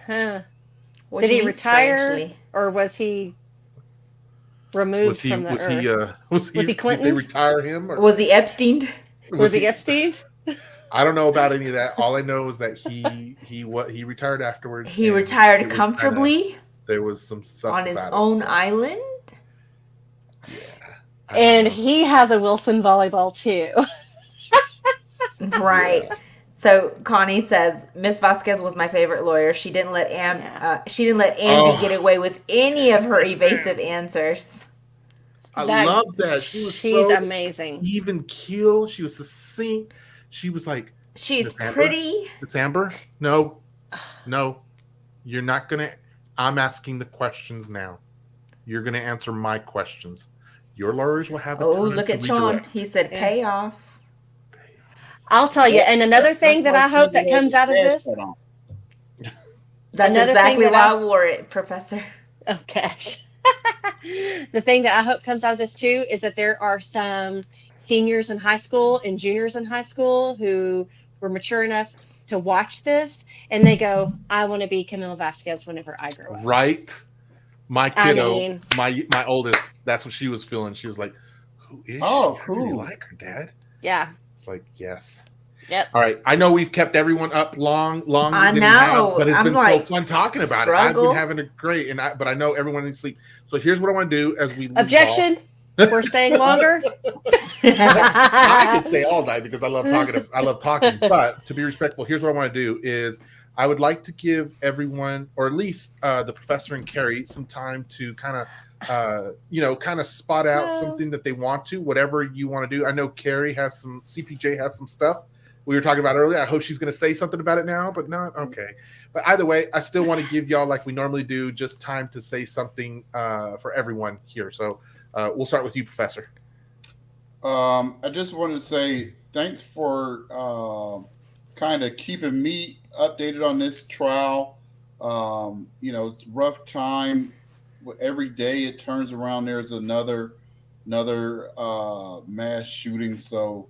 C: Huh. Did he retire, strangely? Or was he removed from the earth?
A: Was he Clinton? Did they retire him? Or?
B: Was he Epstein?
C: Was he Epstein?
A: I don't know about any of that. All I know is that he retired afterwards.
B: He retired comfortably.
A: There was some stuff
B: on his own island.
A: Yeah.
C: And he has a Wilson volleyball too.
B: Right. Yeah. So Connie says Miss Vasquez was my favorite lawyer. She didn't let Andy get away with any of her evasive answers.
A: I love that. She's
C: amazing.
A: Even keel. She was succinct. She was like,
B: she's pretty.
A: It's Amber. No, you're not gonna. I'm asking the questions now. You're gonna answer my questions. Your lawyers will have.
B: Oh, look at Sean. He said payoff.
C: I'll tell you, and another thing that I hope that comes out of this.
B: That's exactly why I wore it, Professor.
C: Oh, gosh. The thing that I hope comes out of this, too, is that there are some seniors in high school and juniors in high school who were mature enough to watch this, and they go, I want to be Camila Vasquez whenever I grow up.
A: Right? My kiddo, my oldest, that's what she was feeling. She was like, who is she? I really like her, Dad.
C: Yeah.
A: It's like, yes.
C: Yep.
A: All right. I know we've kept everyone up long.
B: I know.
A: But it's been so fun talking about it. I've been having a great, but I know everyone needs sleep. So here's what I want to do as we
C: objection. We're staying longer.
A: I can stay all night because I love talking. But to be respectful, here's what I want to do: is I would like to give everyone, or at least the professor and Carrie, some time to kind of, kind of spot out something that they want to, whatever you want to do. I know Carrie has some, CPJ has some stuff we were talking about earlier. I hope she's going to say something about it now, but not okay. But either way, I still want to give y'all, like we normally do, just time to say something for everyone here. So we'll start with you, Professor.
D: I just wanted to say thanks for kind of keeping me updated on this trial. It's a rough time. Every day it turns around, there's another mass shooting. So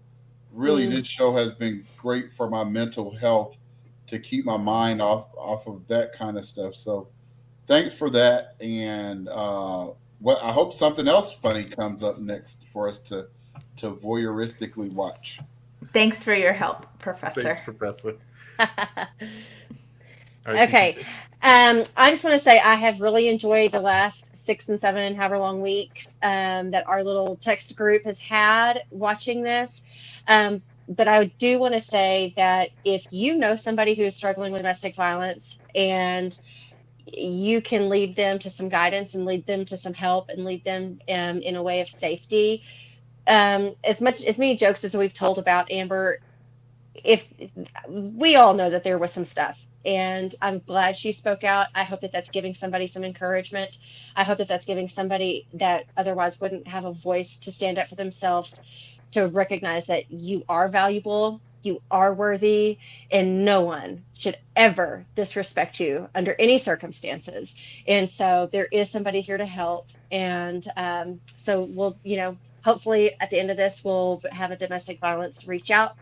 D: really, this show has been great for my mental health to keep my mind off of that kind of stuff. So thanks for that, and I hope something else funny comes up next for us to voyeuristically watch.
B: Thanks for your help, Professor.
A: Thanks, Professor.
C: Okay. I just want to say I have really enjoyed the last 6 and 7, however long weeks that our little text group has had watching this. But I do want to say that if you know somebody who is struggling with domestic violence and you can lead them to some guidance and lead them to some help and lead them in a way of safety, as many jokes as we've told about Amber, if we all know that there was some stuff, and I'm glad she spoke out. I hope that that's giving somebody some encouragement. I hope that that's giving somebody that otherwise wouldn't have a voice to stand up for themselves, to recognize that you are valuable, you are worthy, and no one should ever disrespect you under any circumstances. And so there is somebody here to help. And so we'll, hopefully at the end of this, we'll have a domestic violence reach out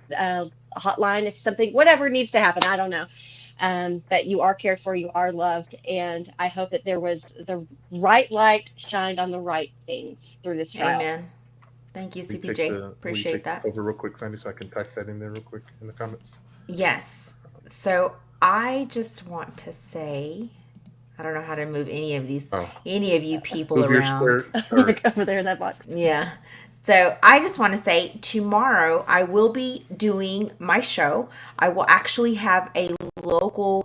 C: hotline if something, whatever needs to happen. I don't know. But you are cared for, you are loved. And I hope that there was the right light shined on the right things through this trial.
B: Amen. Thank you, CPJ. Appreciate that.
A: Over real quick, Sandy, so I can type that in there real quick in the comments.
B: Yes. So I just want to say, I don't know how to move any of you people around.
C: Over there in that box.
B: Yeah. So I just want to say tomorrow I will be doing my show. I will actually have a local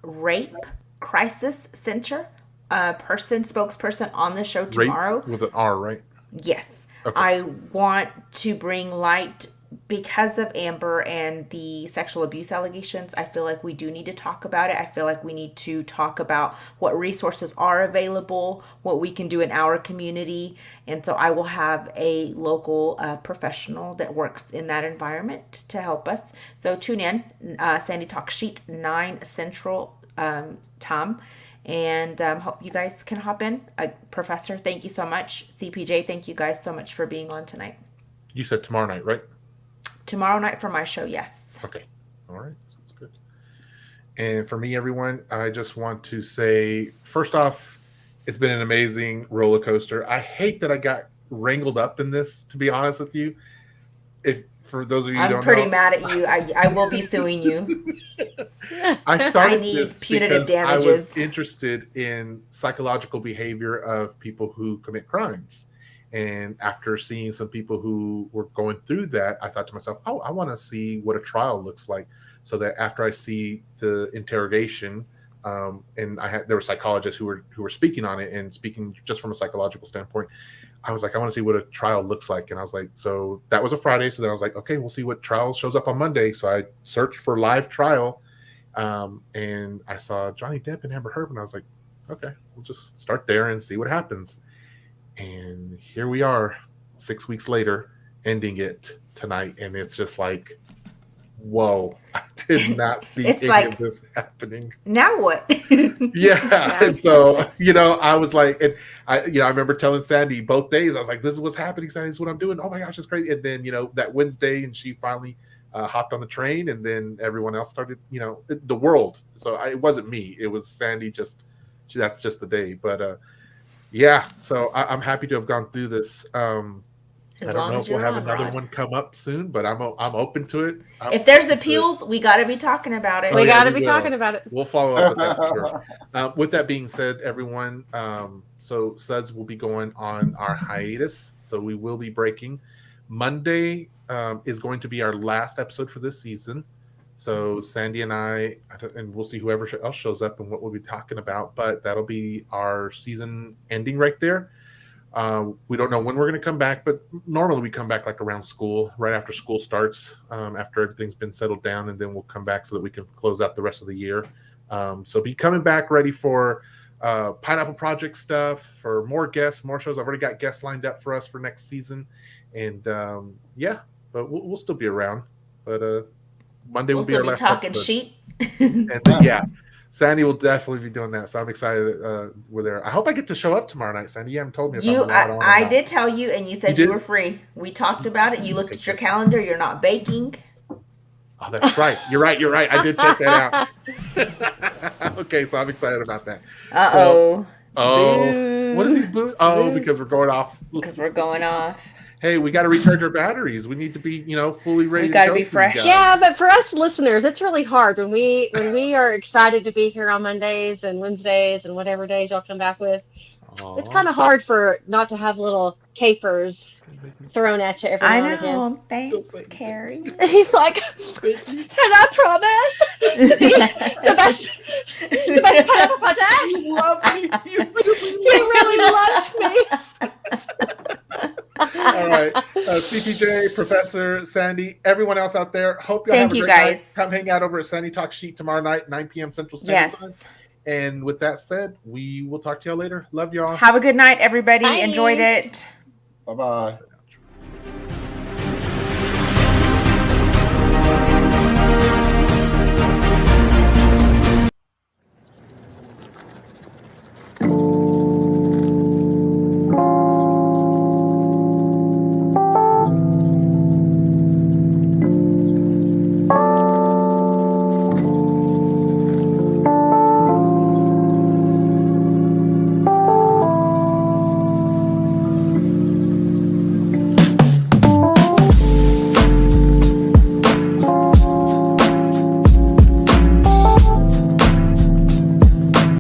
B: rape crisis center spokesperson on the show tomorrow.
A: Rape with an R, right?
B: Yes.
A: Okay.
B: I want to bring light because of Amber and the sexual abuse allegations. I feel like we do need to talk about it. I feel like we need to talk about what resources are available, what we can do in our community. And so I will have a local professional that works in that environment to help us. So tune in, Sandy Talk Sheet, 9 Central time. And hope you guys can hop in. Professor, thank you so much. CPJ, thank you guys so much for being on tonight.
A: You said tomorrow night, right?
B: Tomorrow night for my show, yes.
A: Okay. All right. Sounds good. And for me, everyone, I just want to say, first off, it's been an amazing roller coaster. I hate that I got wrangled up in this, to be honest with you. For those of you who don't know,
B: I'm pretty mad at you. I will be suing you.
A: I started
B: I need
A: this
B: punitive
A: because
B: damages.
A: I was interested in psychological behavior of people who commit crimes. And after seeing some people who were going through that, I thought to myself, oh, I want to see what a trial looks like. So that after I see the interrogation, and there were psychologists who were speaking on it and speaking just from a psychological standpoint, I was like, I want to see what a trial looks like. And I was like, so that was a Friday. So then I was like, okay, we'll see what trial shows up on Monday. So I searched for live trial, and I saw Johnny Depp and Amber Heard, and I was like, okay, we'll just start there and see what happens. And here we are 6 weeks later, ending it tonight. And it's just like, whoa, I did not see any of this happening.
B: Now what?
A: Yeah. And so, I was like, and I remember telling Sandy both days, I was like, this is what's happening, Sandy, this is what I'm doing. Oh my gosh, it's crazy. And then, that Wednesday, and she finally hopped on the train, and then everyone else started, the world. So it wasn't me. It was Sandy, that's just the day. But yeah, so I'm happy to have gone through this.
B: As
A: I don't
B: long
A: know
B: as
A: if we'll
B: you're
A: have
B: on,
A: another
B: Rod.
A: one come up soon, but I'm open to it.
B: If there's appeals, we got to be talking about it.
C: We got to
A: we
C: be
A: will.
C: talking about it.
A: We'll follow up with that for sure. With that being said, everyone, so Suds will be going on our hiatus. So we will be breaking. Monday is going to be our last episode for this season. So Sandy and I, and we'll see whoever else shows up and what we'll be talking about. But that'll be our season ending right there. We don't know when we're going to come back, but normally we come back like around school, right after school starts, after everything's been settled down, and then we'll come back so that we can close out the rest of the year. So be coming back ready for Pineapple Project stuff, for more guests, more shows. I've already got guests lined up for us for next season. And but we'll still be around. But Monday will be our last
B: talking
A: episode.
B: sheep.
A: And then, Sandy will definitely be doing that, so I'm excited that we're there. I hope I get to show up tomorrow night, Sandy. You haven't told me if I'm allowed on or
B: I
A: not.
B: did tell you, and you said you were free. We talked about it. You looked at your calendar. You're not baking.
A: Oh, that's right. You're right. I did check that out. Okay, so I'm excited about that.
B: Uh-oh.
A: What is he boo? Oh, because we're going off.
B: Because we're going off.
A: Hey, we got to recharge our batteries. We need to be, fully ready.
B: We got to be fresh.
C: Yeah, but for us listeners, it's really hard when we are excited to be here on Mondays and Wednesdays and whatever days y'all come back with.
A: Aww.
C: It's kind of hard for not to have little capers thrown at you every now and again.
B: I know. Thanks, Carrie.
C: He's like, and I promise to be the best pineapple project.
A: You love me.
C: You really loved me.
A: All right, CPJ, Professor, Sandy, everyone else out there. Hope y'all have a great night. Come hang out over at Sandy Talk Sheet tomorrow night, 9 p.m. Central Standard Time. And with that said, we will talk to y'all later. Love y'all.
B: Have a good night, everybody.
C: Bye.
B: Enjoyed it.
D: Bye-bye.